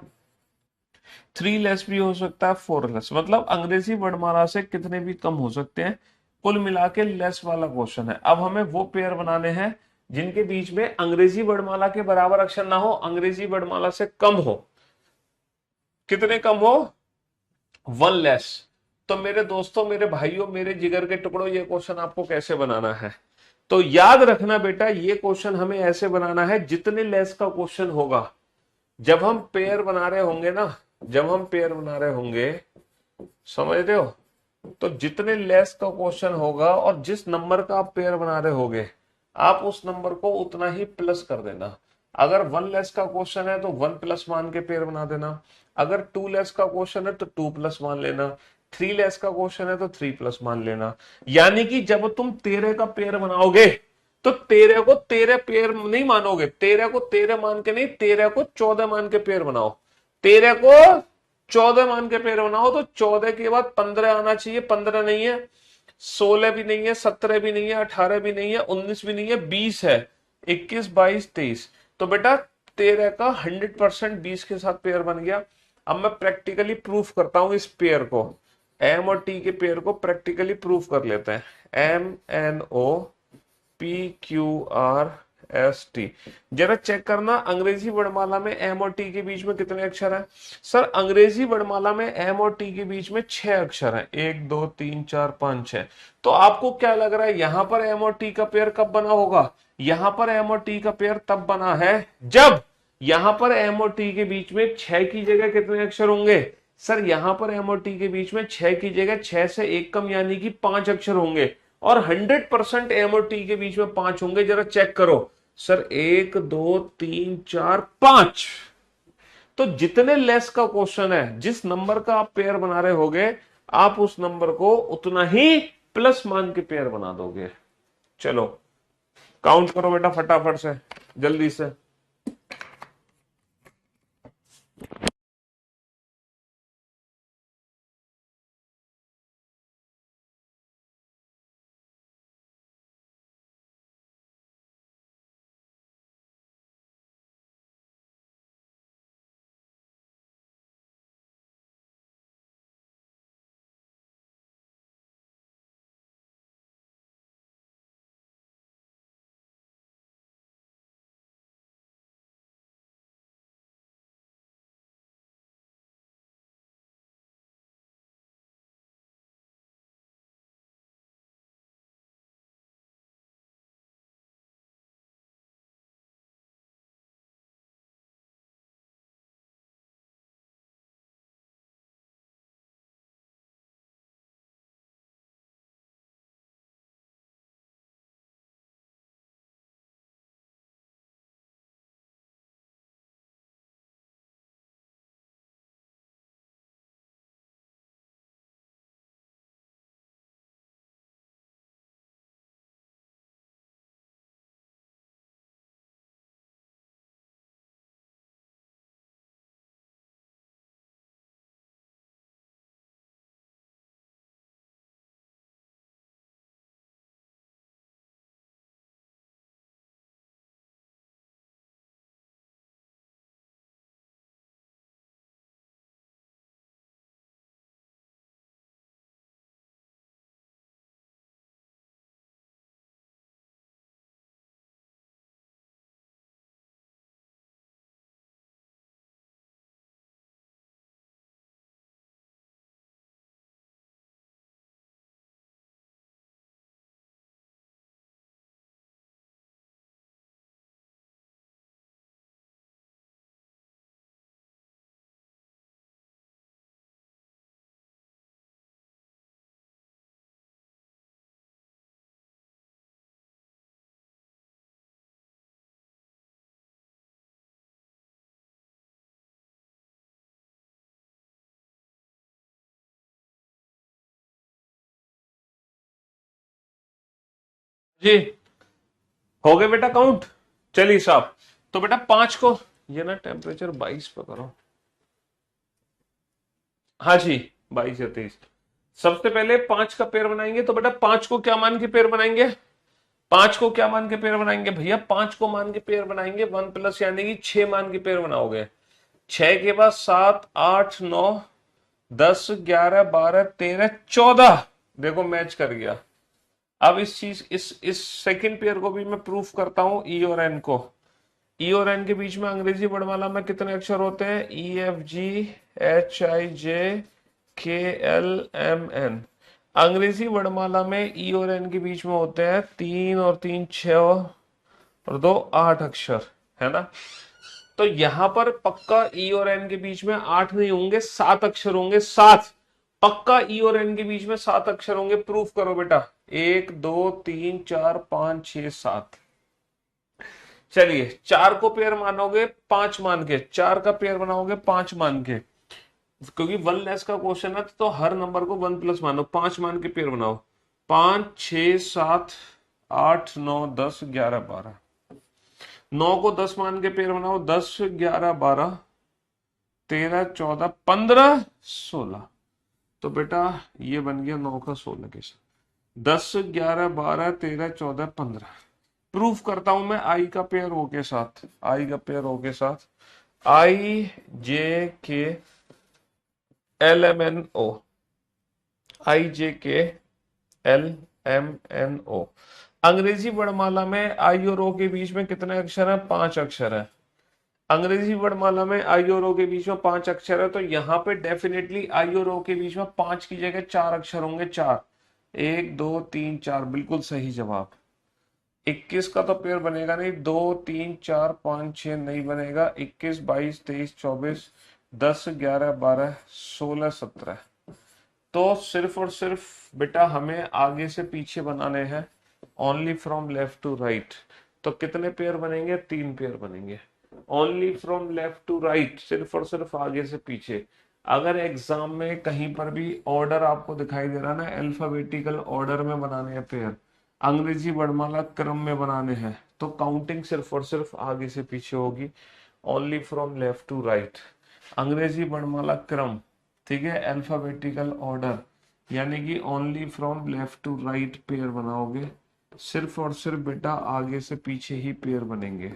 3 लेस भी हो सकता है, 4 लेस, मतलब अंग्रेजी वर्णमाला से कितने भी कम हो सकते हैं। कुल मिला के लेस वाला क्वेश्चन है। अब हमें वो पेयर बनाने हैं जिनके बीच में अंग्रेजी वर्णमाला के बराबर अक्षर ना हो, अंग्रेजी वर्णमाला से कम हो। कितने कम हो? 1 लेस। तो मेरे दोस्तों, मेरे भाइयों, मेरे जिगर के टुकड़ों, ये क्वेश्चन आपको कैसे बनाना है? तो याद रखना बेटा, ये क्वेश्चन हमें ऐसे बनाना है, जितने लेस का क्वेश्चन होगा, जब हम पेयर बना रहे होंगे ना, जब हम पेयर बना रहे होंगे, समझ रहे हो, तो जितने लेस का क्वेश्चन होगा और जिस नंबर का आप पेयर बना रहे होगे, आप उस नंबर को उतना ही प्लस कर देना। अगर 1 लेस का क्वेश्चन है तो 1 प्लस मान के पेयर बना देना, अगर 2 लेस का क्वेश्चन है तो 2 प्लस मान लेना, 3 लेस का क्वेश्चन है तो 3 प्लस मान लेना। यानी कि जब तुम 13 का पेयर बनाओगे तो 13 को 13 पेयर नहीं मानोगे, 13 को 13 मान के नहीं, 13 को 14 मान के पेयर बनाओ। 13 को 14 मान के पेयर बनाओ तो 14 के बाद 15 आना चाहिए, 15 नहीं है, 16 भी नहीं है, 17 भी नहीं है, 18 भी नहीं है, 19 भी नहीं है, 20 है, 21 22 23। तो बेटा 13 का 100% 20 के साथ पेयर बन गया। अब मैं प्रैक्टिकली प्रूफ करता हूं इस पेयर को। एम और टी के पेयर को प्रैक्टिकली प्रूफ कर लेते हैं। M N O P Q R S T. जरा चेक करना अंग्रेजी वर्णमाला में एम और टी के बीच में कितने अक्षर हैं। सर अंग्रेजी वर्णमाला में एम और टी के बीच में 6 अक्षर हैं, 1 2 3 4 5 6। तो आपको क्या लग रहा है यहां पर एम और टी का पेयर कब बना होगा। यहां पर एम और टी का पेयर तब बना है जब यहां पर एम और टी के बीच में 6 की जगह कितने अक्षर होंगे। सर यहां पर एम और टी के बीच में 6 की जगह 6 से एक कम यानी कि 5 अक्षर होंगे, और 100% एम और टी के बीच में 5 होंगे। जरा चेक करो सर, 1 2 3 4 5। तो जितने लेस का क्वेश्चन है, जिस नंबर का आप पेयर बना रहे होगे, आप उस नंबर को उतना ही प्लस मान के पेयर बना दोगे। चलो काउंट करो बेटा फटाफट से, जल्दी से। जी हो गए बेटा काउंट। चलिए साहब, तो बेटा 5 को ये ना टेम्परेचर 22 पे करो। हाँ जी, 22 या 23। सबसे पहले 5 का पेयर बनाएंगे, तो बेटा 5 को क्या मान के पेयर बनाएंगे। 5 को क्या मान के पेयर बनाएंगे भैया, 5 को मान के पेयर बनाएंगे 1 प्लस यानी कि 6 मान के पेयर बनाओगे। 6 के बाद 7 8 9 10 11 12 13 14। देखो मैच कर गया। अब इस चीज इस सेकंड पेयर को भी मैं प्रूफ करता हूं, ई और एन को। ई और एन के बीच में अंग्रेजी वर्णमाला में कितने अक्षर होते हैं, E F G H I J K L M N. अंग्रेजी वर्णमाला में ई और एन के बीच में होते हैं 3 और 3 6 और 2 8 अक्षर, है ना। तो यहां पर पक्का ई और एन के बीच में 8 नहीं होंगे, 7 अक्षर होंगे, 7। पक्का ई और एन के बीच में 7 अक्षर होंगे। प्रूफ करो बेटा, 1 2 3 4 5 6 7। चलिए 4 को पेयर मानोगे 5 मान के, 4 का पेयर बनाओगे 5 मान के, क्योंकि 1 लेस का क्वेश्चन है तो हर नंबर को 1 प्लस मानो। 5 मान के पेयर बनाओ, 5 6 7 8 9 10 11 12। 9 को 10 मान के पेयर बनाओ, 10 11 12 13 14 15 16। तो बेटा ये बन गया 9 का 16 के साथ, 10 11 12 13 14 15। प्रूफ करता हूं मैं आई का पेयर ओ के साथ, आई का पेयर ओ के साथ, I J K L M N O. IJKLMNO। अंग्रेजी वर्णमाला में आई और ओ के बीच में कितने अक्षर हैं? 5 अक्षर है। अंग्रेजी वर्णमाला में आई और ओ के बीच में 5 अक्षर है, तो यहाँ पे डेफिनेटली आई और ओ के बीच में 5 की जगह 4 अक्षर होंगे। 4, 1 2 3 4, बिल्कुल सही जवाब। 21 का तो पेयर बनेगा नहीं, 2 3 4 5 6 नहीं बनेगा। 21 22 23 24 10 11 12 16 17। तो सिर्फ और सिर्फ बेटा हमें आगे से पीछे बनाने हैं, only from left to right. तो कितने पेयर बनेंगे? 3 पेयर बनेंगे। Only from left to right, सिर्फ और सिर्फ आगे से पीछे। अगर एग्जाम में कहीं पर भी ऑर्डर आपको दिखाई दे रहा ना, अल्फाबेटिकल ऑर्डर में बनाने हैं पेयर, अंग्रेजी वर्णमाला क्रम में बनाने हैं, तो काउंटिंग सिर्फ और सिर्फ आगे से पीछे होगी। Only from left to right, अंग्रेजी वर्णमाला क्रम, ठीक है, अल्फाबेटिकल ऑर्डर, यानी कि only from left to right pair बनाओगे। सिर्फ और सिर्फ बेटा आगे से पीछे ही पेयर बनेंगे।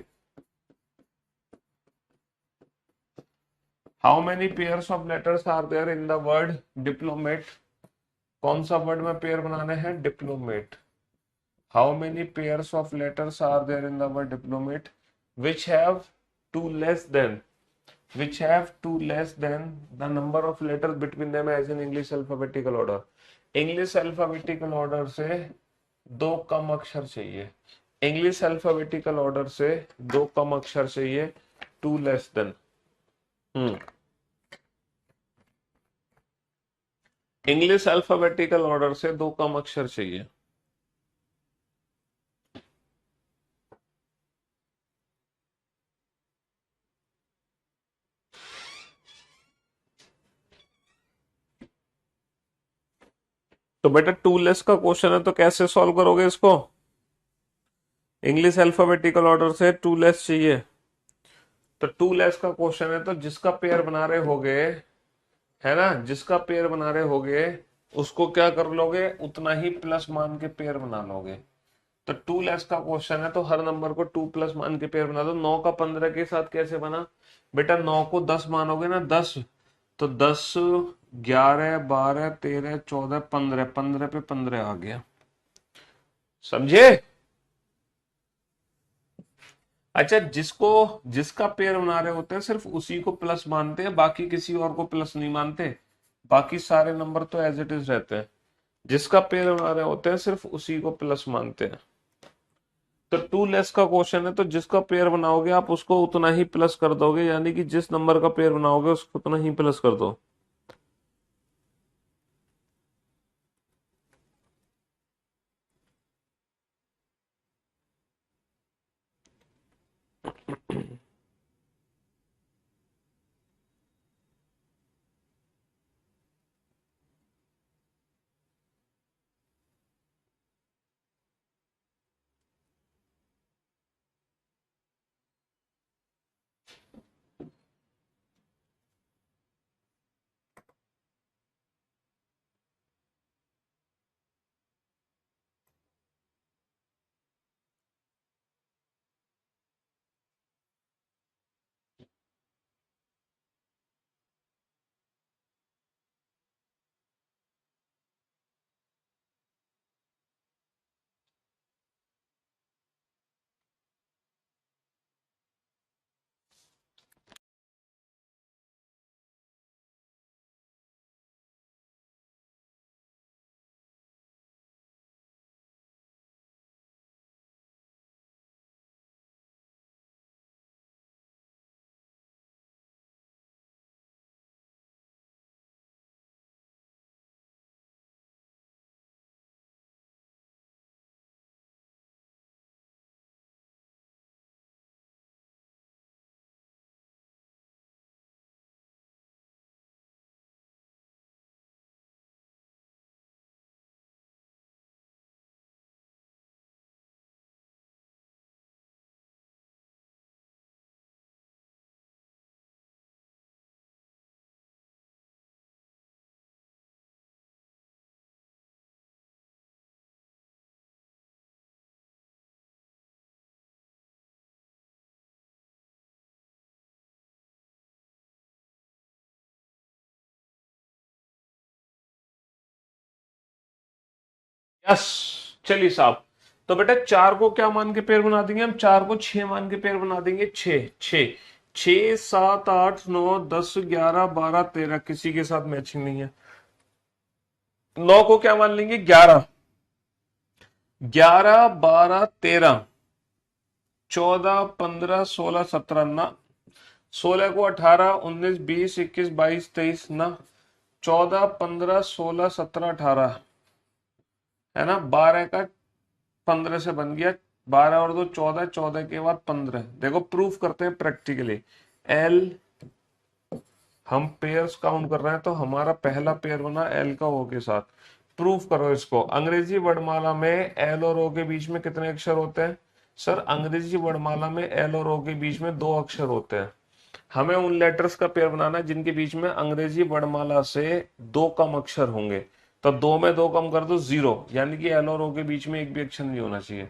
How many pairs of letters are there in the word diplomat? कौन सा वर्ड में पेयर बनाने हैं? Diplomat. How many pairs of letters are there in the word diplomat which have two less then, which have two less than the number of letters between them as in English alphabetical order। English alphabetical order से दो कम अक्षर चाहिए। English alphabetical order से दो कम अक्षर चाहिए, two less than। English alphabetical order से दो कम अक्षर चाहिए। तो बेटा टू लेस का क्वेश्चन है, तो कैसे सॉल्व करोगे इसको? इंग्लिश अल्फाबेटिकल ऑर्डर से टू लेस चाहिए, तो टू लेस का क्वेश्चन है, तो जिसका पेयर बना रहे होगे, है ना, जिसका पेयर बना रहे होगे उसको क्या कर लोगे? उतना ही प्लस मान के पेयर बना लोगे। तो टू लेस का क्वेश्चन है, तो हर नंबर को 2 प्लस मान के पेयर बना दो। 9 का 15 के साथ कैसे बना? बेटा 9 को 10 मानोगे ना, 10, तो 10 11 12 13 14 15, 15 पे 15 आ गया। समझे? अच्छा, जिसको जिसका पेयर बना रहे होते हैं सिर्फ उसी को प्लस मानते हैं, बाकी किसी और को प्लस नहीं मानते। बाकी सारे नंबर तो एज इट इज रहते हैं। जिसका पेयर बना रहे होते हैं सिर्फ उसी को प्लस मानते हैं। तो टू लेस का क्वेश्चन है, तो जिसका पेयर बनाओगे आप उसको उतना ही प्लस कर दोगे, यानी कि जिस नंबर का पेयर बनाओगे उसको उतना ही प्लस कर दो। यस, चलिए साहब। तो बेटा 4 को क्या मान के पेयर बना देंगे हम? 4 को 6 मान के पेयर बना देंगे। 6 6 6 7 8 9 10 11 12 13, किसी के साथ मैचिंग नहीं है। 9 को क्या मान लेंगे? 11 11 12 13 14 15 16 17 ना। 16 को 18 19 20 21 22 23 ना। 14 15 16 17 18 है ना। 12 का 15 से बन गया। 12 और 2 14, 14 के बाद 15। देखो प्रूफ करते हैं प्रैक्टिकली। एल, हम पेयर्स काउंट कर रहे हैं तो हमारा पहला पेयर बना एल का ओ के साथ। प्रूफ करो इसको। अंग्रेजी वर्णमाला में एल और ओ के बीच में कितने अक्षर होते हैं? सर अंग्रेजी वर्णमाला में एल और ओ के बीच में 2 अक्षर होते हैं। हमें उन लेटर्स का पेयर बनाना है जिनके बीच में अंग्रेजी वर्णमाला से 2 कम अक्षर होंगे। तो 2 में 2 कम कर दो 0, यानी कि एल और ओ के बीच में एक भी अक्षर नहीं होना चाहिए।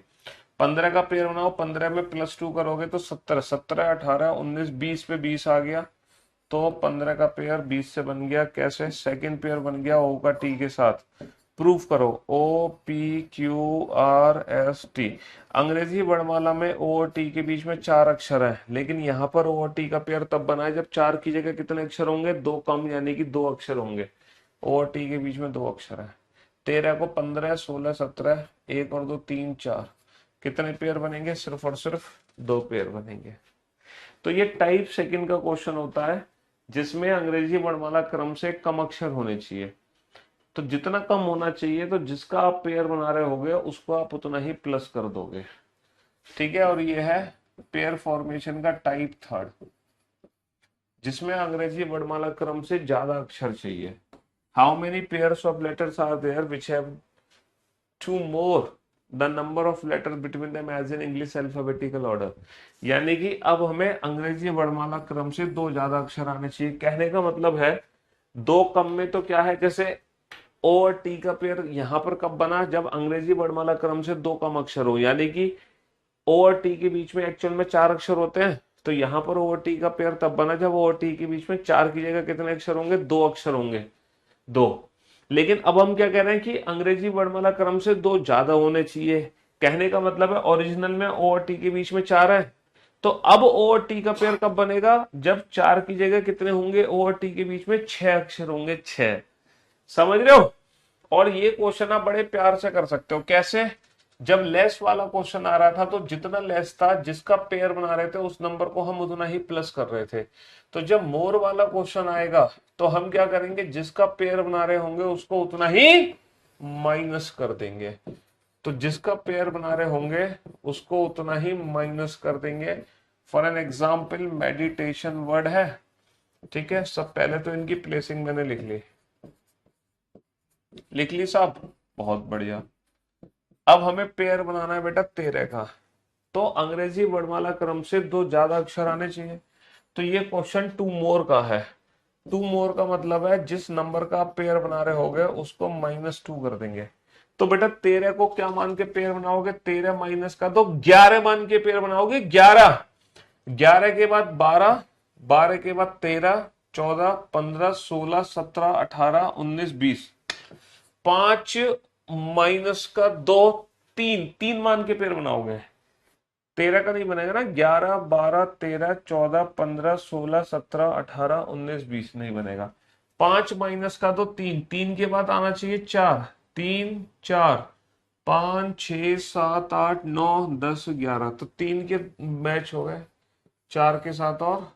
15 का पेयर बनाओ, 15 में +2 करोगे तो 17, 17 18 19 20 पे 20 आ गया। तो 15 का पेयर 20 से बन गया। कैसे? सेकंड पेयर बन गया ओ का टी के साथ। प्रूफ करो। O P Q R S T. अंग्रेजी वर्णमाला में ओ और टी के बीच में 4 अक्षर है, लेकिन यहाँ पर ओ और टी का पेयर तब बना है जब 4 की जगह कितने अक्षर होंगे? 2 कम, यानी कि 2 अक्षर होंगे। ओ और टी के बीच में 2 अक्षर है। 13 को 15 16 17, 1 और 2 3 4, कितने पेयर बनेंगे? सिर्फ और सिर्फ 2 पेयर बनेंगे। तो ये टाइप सेकंड का क्वेश्चन होता है जिसमें अंग्रेजी वर्णमाला क्रम से कम अक्षर होने चाहिए। तो जितना कम होना चाहिए, तो जिसका आप पेयर बना रहे होगे उसको आप उतना ही प्लस कर दोगे। ठीक है। और ये है पेयर फॉर्मेशन का टाइप थर्ड, जिसमें अंग्रेजी वर्णमाला क्रम से ज्यादा अक्षर चाहिए। How many pairs of letters are there which have two more the number of letter between them as in English alphabetical order. यानी कि अब हमें अंग्रेजी वर्णमाला क्रम से 2 ज्यादा अक्षर आने चाहिए। कहने का मतलब है 2 कम में तो क्या है, जैसे ओ और टी का पेयर यहां पर कब बना? जब अंग्रेजी वर्णमाला क्रम से 2 कम अक्षर हो, यानी कि ओ और टी के बीच में एक्चुअल में 4 अक्षर होते हैं। तो यहां पर ओ और टी का पेयर तब बना जब ओ और टी के बीच में 4 की जगह कितने अक्षर होंगे? 2 अक्षर होंगे। 2। लेकिन अब हम क्या कह रहे हैं कि अंग्रेजी वर्णमाला क्रम से 2 ज्यादा होने चाहिए। कहने का मतलब है ओरिजिनल में ओ और टी के बीच में 4 है, तो अब ओ और टी का पेयर कब बनेगा? जब 4 की जगह कितने होंगे? ओ और टी के बीच में 6 अक्षर होंगे। 6। समझ रहे हो? और ये क्वेश्चन आप बड़े प्यार से कर सकते हो। कैसे? जब लेस वाला क्वेश्चन आ रहा था तो जितना लेस था, जिसका पेयर बना रहे थे उस नंबर को हम उतना ही प्लस कर रहे थे। तो जब मोर वाला क्वेश्चन आएगा तो हम क्या करेंगे? जिसका पेयर बना रहे होंगे उसको उतना ही माइनस कर देंगे। तो जिसका पेयर बना रहे होंगे उसको उतना ही माइनस कर देंगे। For an example meditation word है। ठीक है। सब पहले तो इनकी प्लेसिंग मैंने लिख ली साहब। बहुत बढ़िया। अब हमें पेयर बनाना है बेटा 13 का। तो अंग्रेजी वर्णमाला क्रम से 2 ज्यादा अक्षर आने चाहिए। तो ये क्वेश्चन टू मोर का है। टू मोर का मतलब है जिस नंबर का आप पेयर बना रहे होगे उसको -2 कर देंगे। तो बेटा 13 को क्या मान के पेयर बनाओगे? 13 माइनस का तो 11 मान के पेयर बनाओगे। 11, 11 के बाद 12, 12 के बाद 13, 14 15 16 17 18 19 20, 5 माइनस का 2, 3, 3 मान के पेयर बनाओगे। 13 का नहीं बनेगा ना। 11 12 13 14 15 16 17 18 19 20 नहीं बनेगा। 5 माइनस का तो 3, 3 के बाद आना चाहिए 4, 3 4 5 6 7 8 9 10 11, तो 3 के मैच हो गए 4 के साथ। और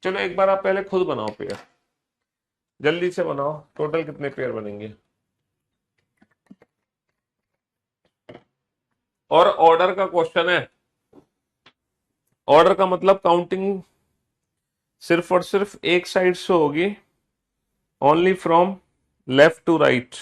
चलो एक बार आप पहले खुद बनाओ पेयर, जल्दी से बनाओ। टोटल कितने पेयर बनेंगे? और ऑर्डर का क्वेश्चन है। ऑर्डर का मतलब काउंटिंग सिर्फ और सिर्फ एक साइड से होगी। Only from left to right.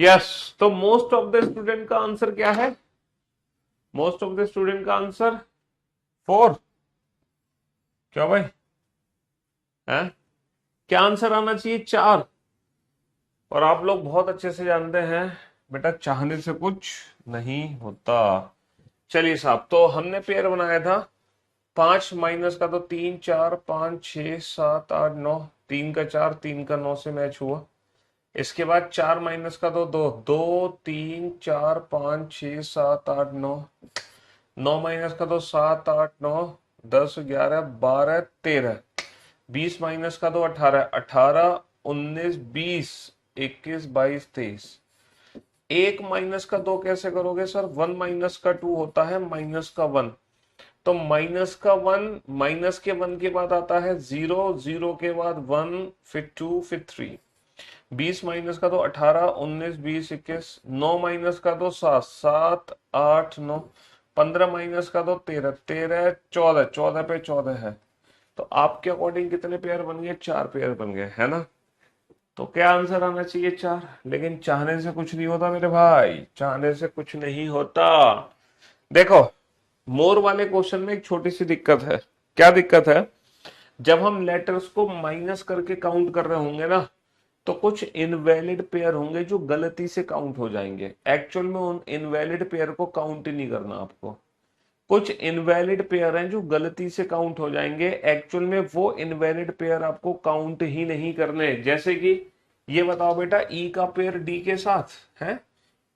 Yes, तो मोस्ट ऑफ द स्टूडेंट का आंसर क्या है? मोस्ट ऑफ द स्टूडेंट का आंसर 4। क्या भाई है? क्या आंसर आना चाहिए? 4। और आप लोग बहुत अच्छे से जानते हैं बेटा, चाहने से कुछ नहीं होता। चलिए साहब, तो हमने पेयर बनाया था 5 माइनस का, तो 3 4 5 6 7 8 9, 3 का 4 3 का 9 से मैच हुआ। इसके बाद 4 माइनस का तो 2 2 3 4 5 6 7 8 9, 9 माइनस का तो 7 8 9 10 11 12 13, 20 माइनस का तो 18 18 19 20 21 22 23। एक माइनस का दो कैसे करोगे सर? 1 माइनस का 2 होता है माइनस का 1। तो माइनस का 1, माइनस के 1 के बाद आता है 0, 0 के बाद 1, फिर 2, फिर 3। 20 माइनस का तो 18 19 20 21, 9 माइनस का तो 7 7 8 9, 15 माइनस का तो 13 13 14, 14 पे 14 है। तो आपके अकॉर्डिंग कितने पेयर बन गए? 4 पेयर बन गए, है ना? तो क्या आंसर आना चाहिए? 4। लेकिन चाहने से कुछ नहीं होता मेरे भाई, चाहने से कुछ नहीं होता। देखो, मोर वाले क्वेश्चन में एक छोटी सी दिक्कत है। क्या दिक्कत है? जब हम लेटर्स को माइनस करके काउंट कर रहे होंगे ना, तो कुछ इनवैलिड पेयर होंगे जो गलती से काउंट हो जाएंगे। एक्चुअल में उन इनवैलिड पेयर को काउंट ही नहीं करना आपको। कुछ इनवैलिड पेयर हैं जो गलती से काउंट हो जाएंगे, एक्चुअल में वो इनवैलिड पेयर आपको काउंट ही नहीं करने। जैसे कि ये बताओ बेटा, ई का पेयर डी के साथ है,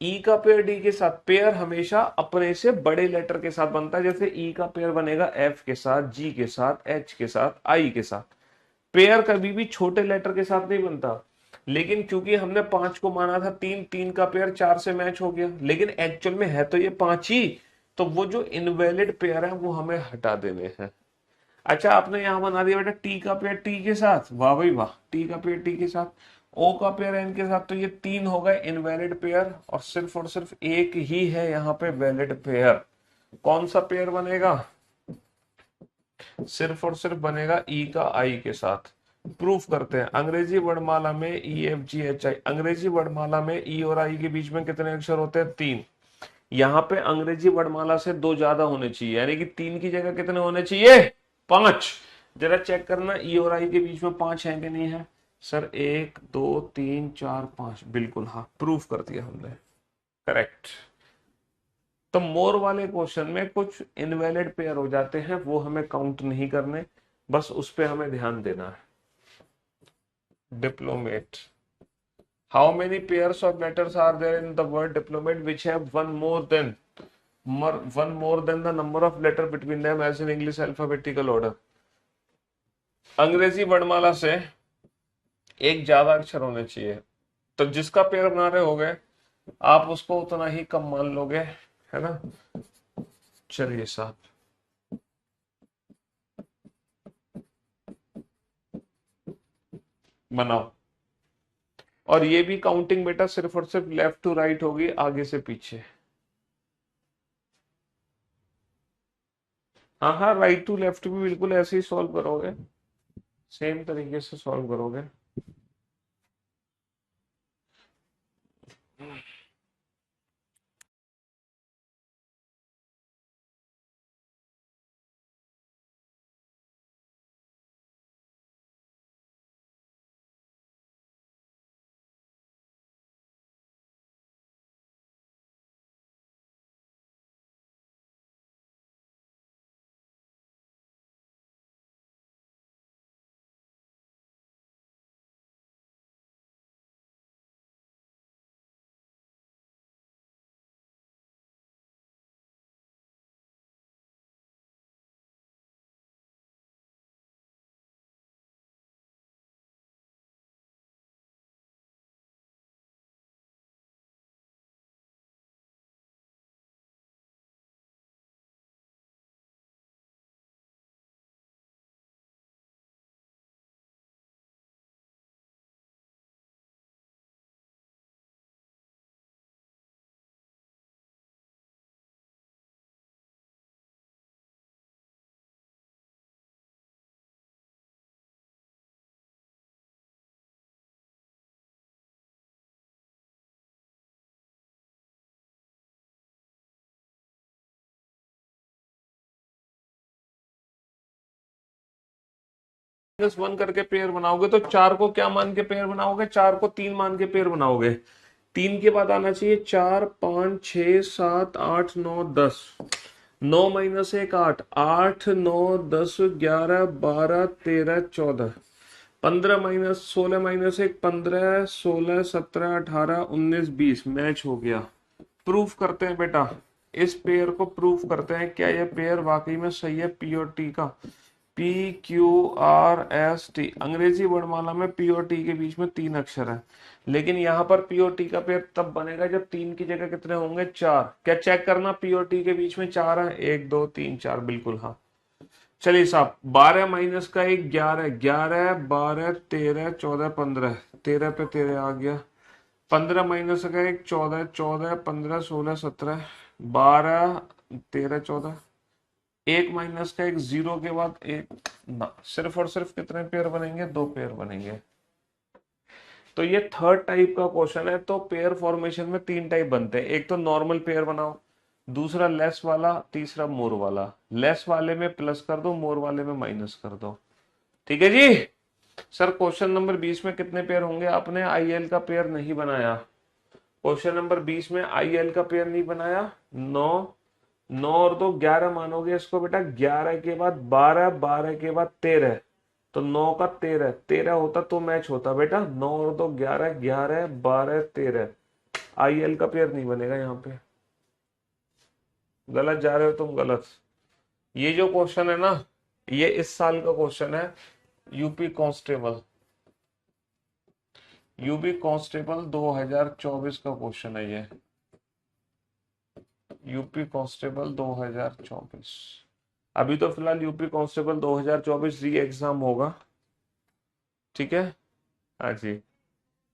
ई का पेयर डी के साथ, पेयर हमेशा अपने से बड़े लेटर के साथ बनता है। जैसे ई का पेयर बनेगा एफ के साथ, जी के साथ, एच के साथ, आई के साथ। पेयर कभी भी छोटे लेटर के साथ नहीं बनता। लेकिन क्योंकि हमने 5 को माना था 3, 3 का पेयर 4 से मैच हो गया, लेकिन एक्चुअल में है तो ये 5 ही। तो वो जो इनवैलिड पेयर है वो हमें हटा देने हैं। अच्छा, आपने यहां बना दिया बेटा टी का पेयर टी के साथ, वाह भाई वाह, टी का पेयर टी के साथ, ओ का पेयर एन के साथ। तो ये 3 हो गए इनवैलिड पेयर, और सिर्फ एक ही है यहाँ पे वैलिड पेयर। कौन सा पेयर बनेगा? सिर्फ और सिर्फ बनेगा ई का आई के साथ। प्रूफ करते हैं। अंग्रेजी वर्णमाला में E F G H I, अंग्रेजी वर्णमाला में ई और आई के बीच में कितने अक्षर होते हैं? 3। यहाँ पे अंग्रेजी वर्णमाला से 2 ज्यादा होने चाहिए, यानी कि 3 की जगह कितने होने चाहिए? 5। जरा चेक करना ई और आई के बीच में 5 है कि नहीं है? सर 1 2 3 4 5, बिल्कुल हाँ, प्रूफ कर दिया हमने। करेक्ट। तो मोर वाले क्वेश्चन में कुछ इनवैलिड पेयर हो जाते हैं, वो हमें काउंट नहीं करने, बस उस पे हमें ध्यान देना है। Diplomat, how many pairs of letters are there in the word diplomat which have one more than the number of letter between them as in English alphabetical order? अंग्रेजी वर्णमाला से एक ज्यादा अक्षर होने चाहिए। तो जिसका पेयर बना रहे होगे आप उसको उतना ही कम मान लोगे, है ना? चलिए साहब, बनाओ। और ये भी काउंटिंग बेटा सिर्फ और सिर्फ लेफ्ट टू राइट होगी, आगे से पीछे। हाँ हाँ, राइट टू लेफ्ट भी बिल्कुल ऐसे ही सॉल्व करोगे, सेम तरीके से सॉल्व करोगे। -1 करके पेयर बनाओगे तो 4 को क्या मान के पेयर बनाओगे? 4 को 3 मान के पेयर बनाओगे। 3 के बाद आना चाहिए 4, 5, 6, 7, 8, 9, 10। 9 माइनस 1 8, 8, 9, 10, 11, 12, 13, 14। 15 minus 16 minus 1 15, 16, 17, 18, 19, 20। मैच हो गया। प्रूफ करते हैं बेटा, इस पेयर को प्रूफ करते हैं। क्या यह पेयर वाकई में सही है? पी और टी का, P Q R S T, अंग्रेजी वर्णमाला में पी और टी के बीच में 3 अक्षर है, लेकिन यहाँ पर पी और टी का पेयर तब बनेगा जब 3 की जगह कितने होंगे? 4। क्या चेक करना पी और टी के बीच में 4 है? 1 2 3 4, बिल्कुल हाँ। चलिए साहब, 12 माइनस का 1 11, 11 12 13 14 15, 13 पे 13 आ गया। 15 माइनस का 1 14, 14 15 16 17, 12 13 14। 1 माइनस का 1 0 के बाद 1 ना, सिर्फ और सिर्फ कितने पेयर बनेंगे? 2 पेयर बनेंगे। तो ये थर्ड टाइप का क्वेश्चन है। तो पेयर फॉर्मेशन में 3 टाइप बनते हैं। एक तो नॉर्मल पेयर बनाओ, दूसरा लेस वाला, तीसरा मोर वाला। लेस वाले में प्लस कर दो, मोर वाले में माइनस कर दो। ठीक है जी। सर क्वेश्चन नंबर 20 में कितने पेयर होंगे? आपने आईएल का पेयर नहीं बनाया। क्वेश्चन नंबर 20 में आईएल का पेयर नहीं बनाया। 9 9 और 2 11 मानोगे इसको बेटा। 11 के बाद 12, 12 के बाद 13, तो 9 का 13, 13 होता तो मैच होता बेटा। 9 और 2 11, 11 12 13। आईएल का पेयर नहीं बनेगा यहाँ पे। गलत जा रहे हो तुम, गलत। ये जो क्वेश्चन है ना, ये इस साल का क्वेश्चन है। यूपी कांस्टेबल, यूपी कांस्टेबल 2024 का क्वेश्चन है ये। UP constable 2024। अभी तो फिलहाल यूपी कांस्टेबल 2024 री एग्जाम होगा। ठीक है, हाँ जी।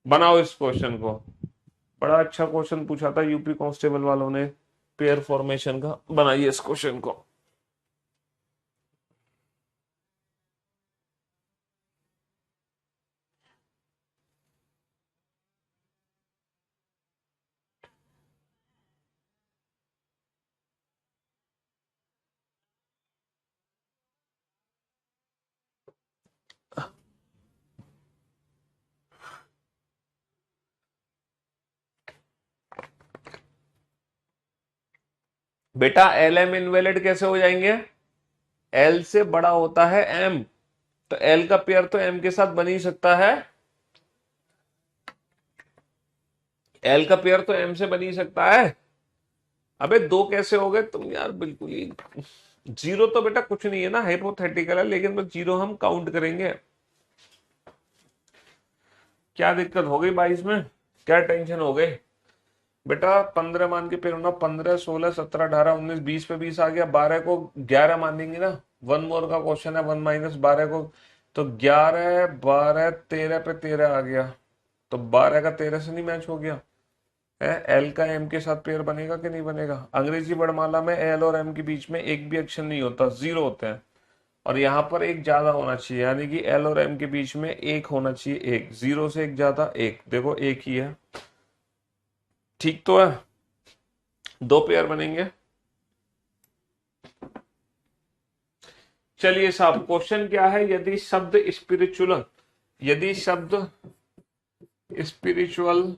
बनाओ इस क्वेश्चन को। बड़ा अच्छा क्वेश्चन पूछा था यूपी कांस्टेबल वालों ने पेयर फॉर्मेशन का। बनाइए इस क्वेश्चन को। बेटा एल एम इनवैलिड कैसे हो जाएंगे? एल से बड़ा होता है एम, तो एल का पेयर तो एम के साथ बन ही सकता है। एल का पेयर तो एम से बन ही सकता है। अबे 2 कैसे हो गए तुम यार, बिल्कुल ही। 0 तो बेटा कुछ नहीं है ना, हाइपोथेटिकल है, लेकिन बस 0 हम काउंट करेंगे। क्या दिक्कत हो गई 22 में? क्या टेंशन हो गई बेटा? 15 मान के पेयर होना। 15 16 17 18 19 20 पे 20 आ गया। 12 को 11 मान देंगे ना। 1 मोर का क्वेश्चन है, 1 माइनस 12 को, तो 11 12 13 पे 13 आ गया। तो 12 का 13 से नहीं मैच हो गया है? एल का एम के साथ पेयर बनेगा कि नहीं बनेगा? अंग्रेजी वर्णमाला में एल और एम के बीच में एक भी अक्षर नहीं होता, 0 होते हैं। और यहाँ पर एक ज्यादा होना चाहिए, यानी कि एल और एम के बीच में एक होना चाहिए। एक 0 से एक ज्यादा, एक देखो एक ही है। ठीक तो है, 2 पेयर बनेंगे। चलिए साहब, क्वेश्चन क्या है? यदि शब्द स्पिरिचुअल, यदि शब्द स्पिरिचुअल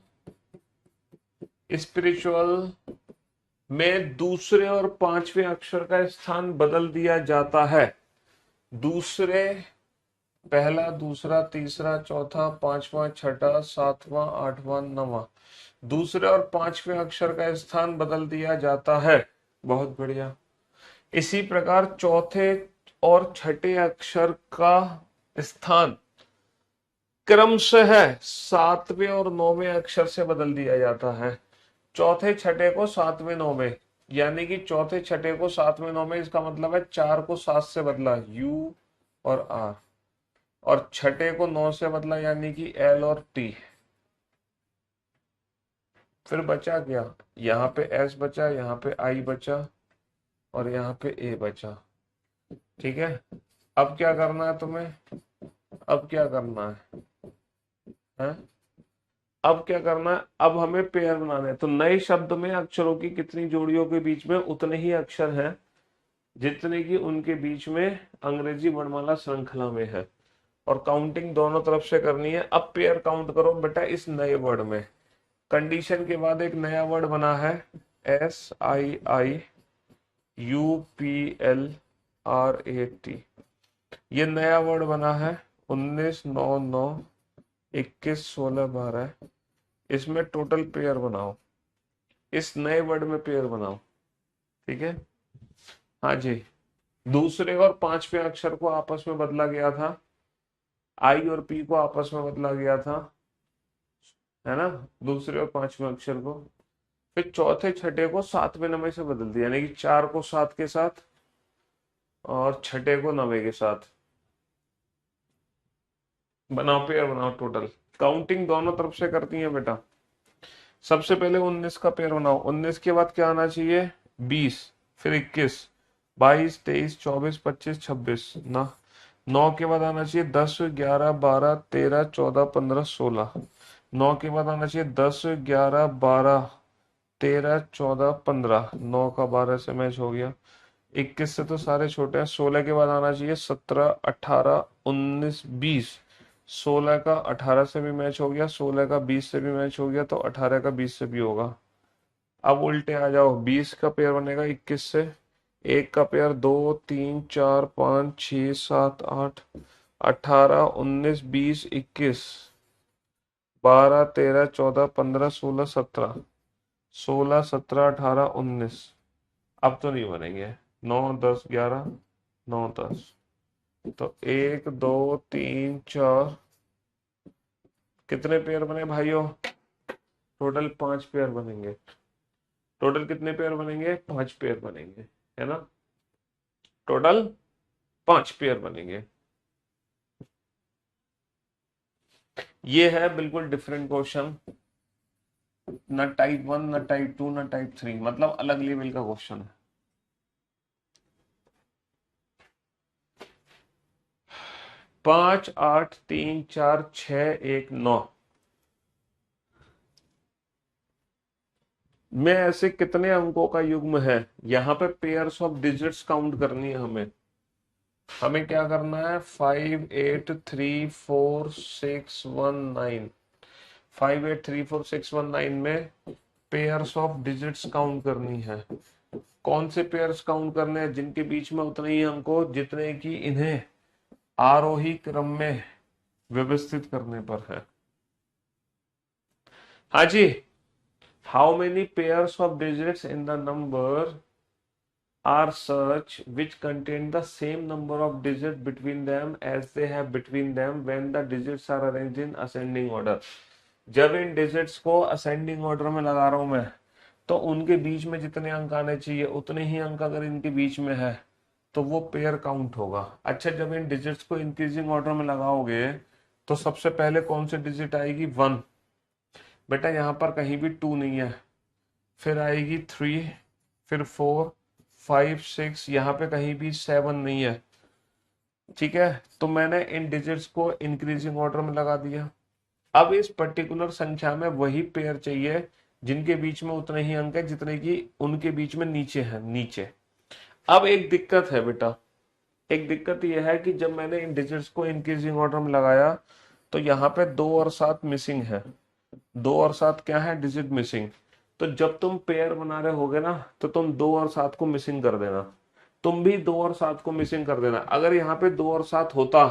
स्पिरिचुअल में दूसरे और 5वें अक्षर का स्थान बदल दिया जाता है। दूसरे, पहला, दूसरा, तीसरा, चौथा, 5वां, छठा, 7वां, 8वां, 9वां, दूसरे और 5वें अक्षर का स्थान बदल दिया जाता है। बहुत बढ़िया। इसी प्रकार चौथे और छठे अक्षर का स्थान क्रमशः 7वें और 9वें अक्षर से बदल दिया जाता है। चौथे छठे को 7वें 9वें, यानी कि चौथे छठे को 7वें 9वें, इसका मतलब है 4 को 7 से बदला, यू और आर, और छठे को 9 से बदला, यानी कि एल और टी। फिर बचा क्या? यहाँ पे एस बचा, यहाँ पे आई बचा, और यहाँ पे ए बचा। ठीक है, अब क्या करना है तुम्हें? अब क्या करना है? अब क्या करना है? अब हमें पेयर बनाने हैं। तो नए शब्द में अक्षरों की कितनी जोड़ियों के बीच में उतने ही अक्षर हैं जितने की उनके बीच में अंग्रेजी वर्णमाला श्रृंखला में है। और काउंटिंग दोनों तरफ से करनी है। अब पेयर काउंट करो बेटा इस नए वर्ड में। कंडीशन के बाद एक नया वर्ड बना है SIIUPLRAT। ये नया वर्ड बना है 19 9 9 21 16 12। इसमें टोटल पेयर बनाओ, इस नए वर्ड में पेयर बनाओ। ठीक है, हाँ जी। दूसरे और पांचवें अक्षर को आपस में बदला गया था, आई और पी को आपस में बदला गया था, है ना, दूसरे और पांचवें अक्षर को। फिर चौथे छठे को सातवें नवे से बदल दिया, यानी कि 4 को 7 के साथ और छठे को 9 के साथ। बनाओ पेयर बनाओ टोटल। काउंटिंग दोनों तरफ से करती है बेटा। सबसे पहले 19 का पेयर बनाओ। 19 के बाद क्या आना चाहिए? 20, फिर 21, 22 23 24 25 26 ना। 9 के बाद आना चाहिए 10 11 12 13 14 15 16। 9 के बाद आना चाहिए 10 11 12 13 14 15। 9 का 12 से मैच हो गया। 21 से तो सारे छोटे हैं। 16 के बाद आना चाहिए 17 18 19 20। 16 का 18 से भी मैच हो गया, 16 का 20 से भी मैच हो गया, तो 18 का 20 से भी होगा। अब उल्टे आ जाओ, 20 का पेयर बनेगा 21 से। एक का पेयर 2 3 4 5 6 7 8 18 19 20 21 12 13 14 15 16 17। 16 17 18 19। अब तो नहीं बनेंगे। 9 10 11 9 10। तो 1 2 3 4, कितने पेयर बने भाइयों? टोटल 5 पेयर बनेंगे। टोटल कितने पेयर बनेंगे? 5 पेयर बनेंगे, है ना। टोटल 5 पेयर बनेंगे। ये है बिल्कुल डिफरेंट क्वेश्चन, ना टाइप 1 ना टाइप 2 ना टाइप 3, मतलब अलग लेवल का क्वेश्चन है। 5 8 3 4 6 1 9 में ऐसे कितने अंकों का युग्म है? यहाँ पे पेयर्स ऑफ डिजिट्स काउंट करनी है हमें। हमें क्या करना है? 5 8 3 4 6 1 9। 5 8 3 4 6 1 9 में पेयर्स ऑफ डिजिट्स काउंट करनी है। कौन से पेयर्स काउंट करने हैं? जिनके बीच में उतने ही अंकों जितने की इन्हें आरोही क्रम में व्यवस्थित करने पर है। हाँ जी। How many pairs of digits in the number are such which contain the same number of digits between them as they have between them when the digits are arranged in ascending order। जब इन digits को ascending order में लगा रहा हूं मैं, तो उनके बीच में जितने अंक आने चाहिए उतने ही अंक अगर इनके बीच में है तो वो पेयर काउंट होगा। अच्छा, जब इन डिजिट्स को इंक्रीजिंग ऑर्डर में लगाओगे तो सबसे पहले कौन सी डिजिट आएगी? 1। बेटा यहाँ पर कहीं भी 2 नहीं है। फिर आएगी 3, फिर 4 5 6, यहाँ पे कहीं भी 7 नहीं है। ठीक है, तो मैंने इन डिजिट्स को इंक्रीजिंग ऑर्डर में लगा दिया। अब इस पर्टिकुलर संख्या में वही पेयर चाहिए जिनके बीच में उतने ही अंक है जितने की उनके बीच में नीचे है, नीचे। अब एक दिक्कत है बेटा, एक दिक्कत यह है कि जब मैंने इन डिजिट्स को इंक्रीजिंग ऑर्डर में लगाया तो यहाँ पे 2 और 7 मिसिंग है। 2 और 7 क्या है? Digit missing. तो जब तुम पेयर बना रहे होगे ना तो तुम 2 और 7 को मिसिंग कर देना। तुम भी 2 और 7 को मिसिंग कर देना। अगर यहाँ पे 2 और 7 होता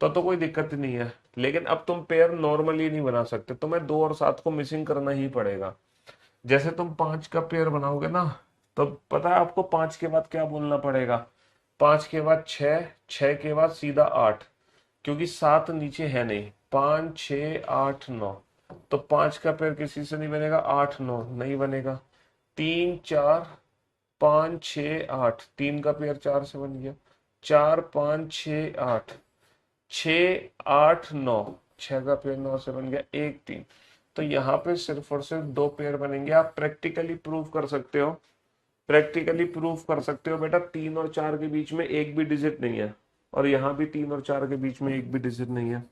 तो कोई दिक्कत नहीं है, लेकिन अब तुम पेयर नॉर्मली नहीं बना सकते, तुम्हें 2 और 7 को मिसिंग करना ही पड़ेगा। जैसे तुम 5 का पेयर बनाओगे ना, तो पता है आपको 5 के बाद क्या बोलना पड़ेगा? 5 के बाद 6, 6 के बाद सीधा 8, क्योंकि 7 नीचे है नहीं। 5 6 8 9, तो 5 का पेयर किसी से नहीं बनेगा, 8 9 नहीं बनेगा। 3 4 5 6 8, 3 का पेयर 4 से बन गया। 4 5 6 8, 6 8 9, 6 का पेयर 9 से बन गया। 1 3। तो यहाँ पे सिर्फ और सिर्फ 2 पेयर बनेंगे। आप प्रैक्टिकली प्रूव कर सकते हो, प्रैक्टिकली प्रूव कर सकते हो बेटा। 3 और 4 के बीच में एक भी डिजिट नहीं है, और यहाँ भी 3 और 4 के बीच में एक भी डिजिट नहीं है।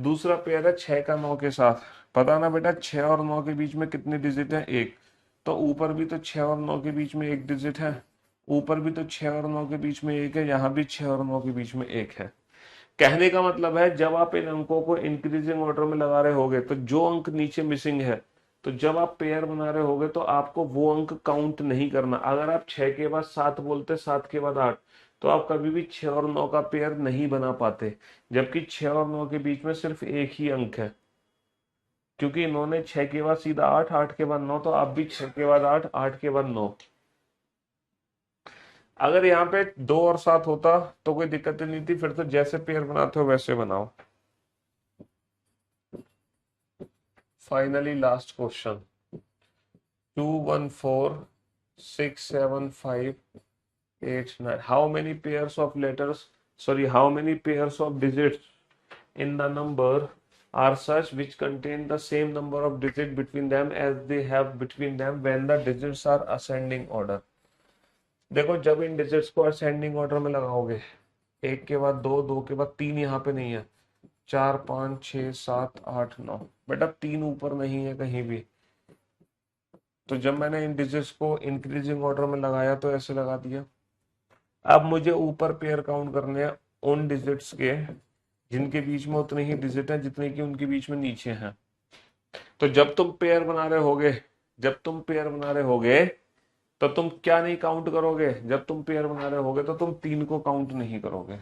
दूसरा पेयर है 6 का 9 के साथ। पता ना बेटा 6 और 9 के बीच में कितने डिजिट है? एक। तो ऊपर भी तो 6 और 9 के बीच में एक डिजिट है, ऊपर भी तो 6 और 9 के बीच में एक है, यहाँ भी 6 और 9 के बीच में एक है। कहने का मतलब है जब आप इन अंकों को इंक्रीजिंग ऑर्डर में लगा रहे होगे तो जो अंक नीचे मिसिंग है, तो जब आप पेयर बना रहे होगे तो आपको वो अंक काउंट नहीं करना। अगर आप 6 के बाद 7 बोलते, 7 के बाद 8, तो आप कभी भी 6 और 9 का पेयर नहीं बना पाते, जबकि 6 और 9 के बीच में सिर्फ एक ही अंक है। क्योंकि इन्होंने 6 के बाद सीधा 8, 8 के बाद 9, तो आप भी 6 के बाद 8, 8 के बाद 9। अगर यहाँ पे 2 और 7 होता तो कोई दिक्कत नहीं थी, फिर तो जैसे पेयर बनाते हो वैसे बनाओ। Finally last question, 2 1 4 6 7 5 8 9, how many pairs of letters, sorry, how many pairs of digits in the number are such which contain the same number of digits between them as they have between them when the digits are ascending order। देखो जब इन digits को ascending order में लगाओगे, एक के बाद दो, दो के बाद तीन, यहाँ पे नहीं है, 4 5 6 7 8 9, बेटा तीन ऊपर नहीं है कहीं भी। तो जब मैंने इन डिजिट्स को इंक्रीजिंग ऑर्डर में लगाया तो ऐसे लगा दिया। अब मुझे ऊपर पेयर काउंट करने हैं उन डिजिट्स के जिनके बीच में उतने ही डिजिट हैं जितने की उनके बीच में नीचे हैं। तो जब तुम पेयर बना रहे होगे, जब तुम पेयर बना रहे होगे तो तुम क्या नहीं काउंट करोगे? जब तुम पेयर बना रहे होगे तो तुम तीन को काउंट नहीं करोगे।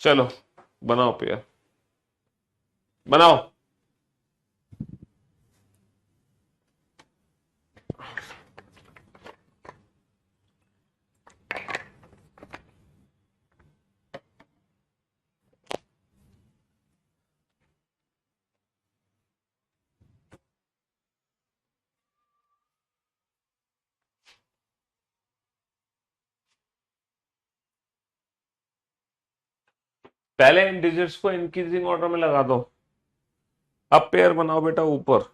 चलो बनाओ पेयर, बनाओ। पहले इन डिजिट्स को इंक्रीजिंग ऑर्डर में लगा दो, अब पेयर बनाओ बेटा ऊपर।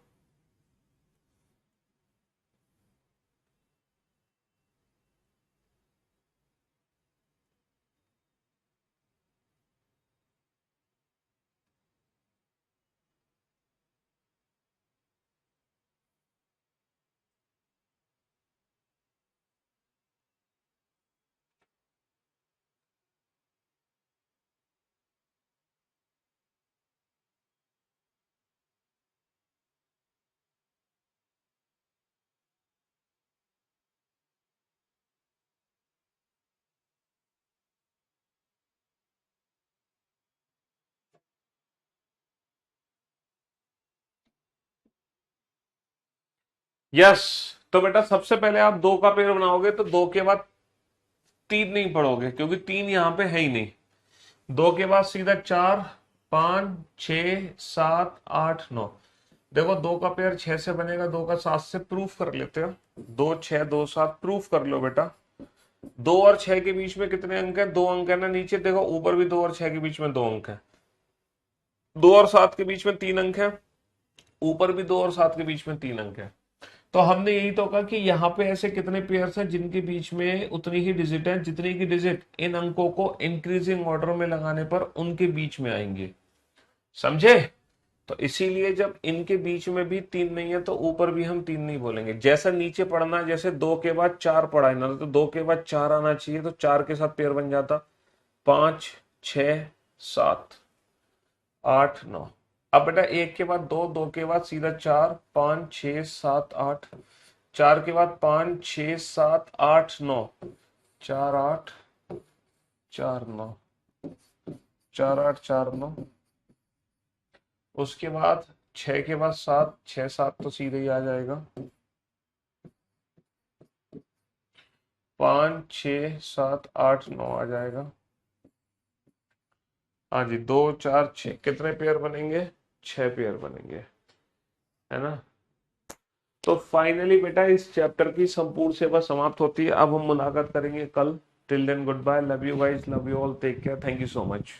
यस, तो बेटा सबसे पहले आप दो का पेयर बनाओगे तो दो के बाद तीन नहीं पढ़ोगे क्योंकि तीन यहां पे है ही नहीं। दो के बाद सीधा 4 5 6 7 8 9। देखो दो का पेयर 6 से बनेगा, दो का 7 से, प्रूफ कर लेते हो। 2 6 2 7 प्रूफ कर लो बेटा। दो और 6 के बीच में कितने अंक है? दो अंक है ना। नीचे देखो ऊपर भी 2 और 6 के बीच में दो अंक है। 2 और 7 के बीच में तीन अंक है, ऊपर भी 2 और 7 के बीच में तीन अंक है। तो हमने यही तो कहा कि यहाँ पे ऐसे कितने पेयर्स हैं जिनके बीच में उतनी ही डिजिट है जितनी की डिजिट इन अंकों को इंक्रीजिंग ऑर्डर में लगाने पर उनके बीच में आएंगे। समझे? तो इसीलिए जब इनके बीच में भी तीन नहीं है तो ऊपर भी हम तीन नहीं बोलेंगे। जैसा नीचे पढ़ना है, जैसे दो के बाद चार पढ़ा है ना, तो दो के बाद चार आना चाहिए, तो चार के साथ पेयर बन जाता 5 6 7 8 9। अब बेटा एक के बाद दो, दो के बाद सीधा 4 5 6 7 8, चार के बाद 5 6 7 8 9, 4 8 4 9, 4 8 4 9। उसके बाद 6 के बाद 7, 6 7 तो सीधे ही आ जाएगा, 5 6 7 8 9 आ जाएगा। हाँ जी, 2 4 6 कितने पेयर बनेंगे? 6 पेयर बनेंगे, है ना। तो फाइनली बेटा इस चैप्टर की संपूर्ण सेवा समाप्त होती है। अब हम मुलाकात करेंगे कल। Till then good bye, love you guys, love you all, take care, thank you so much.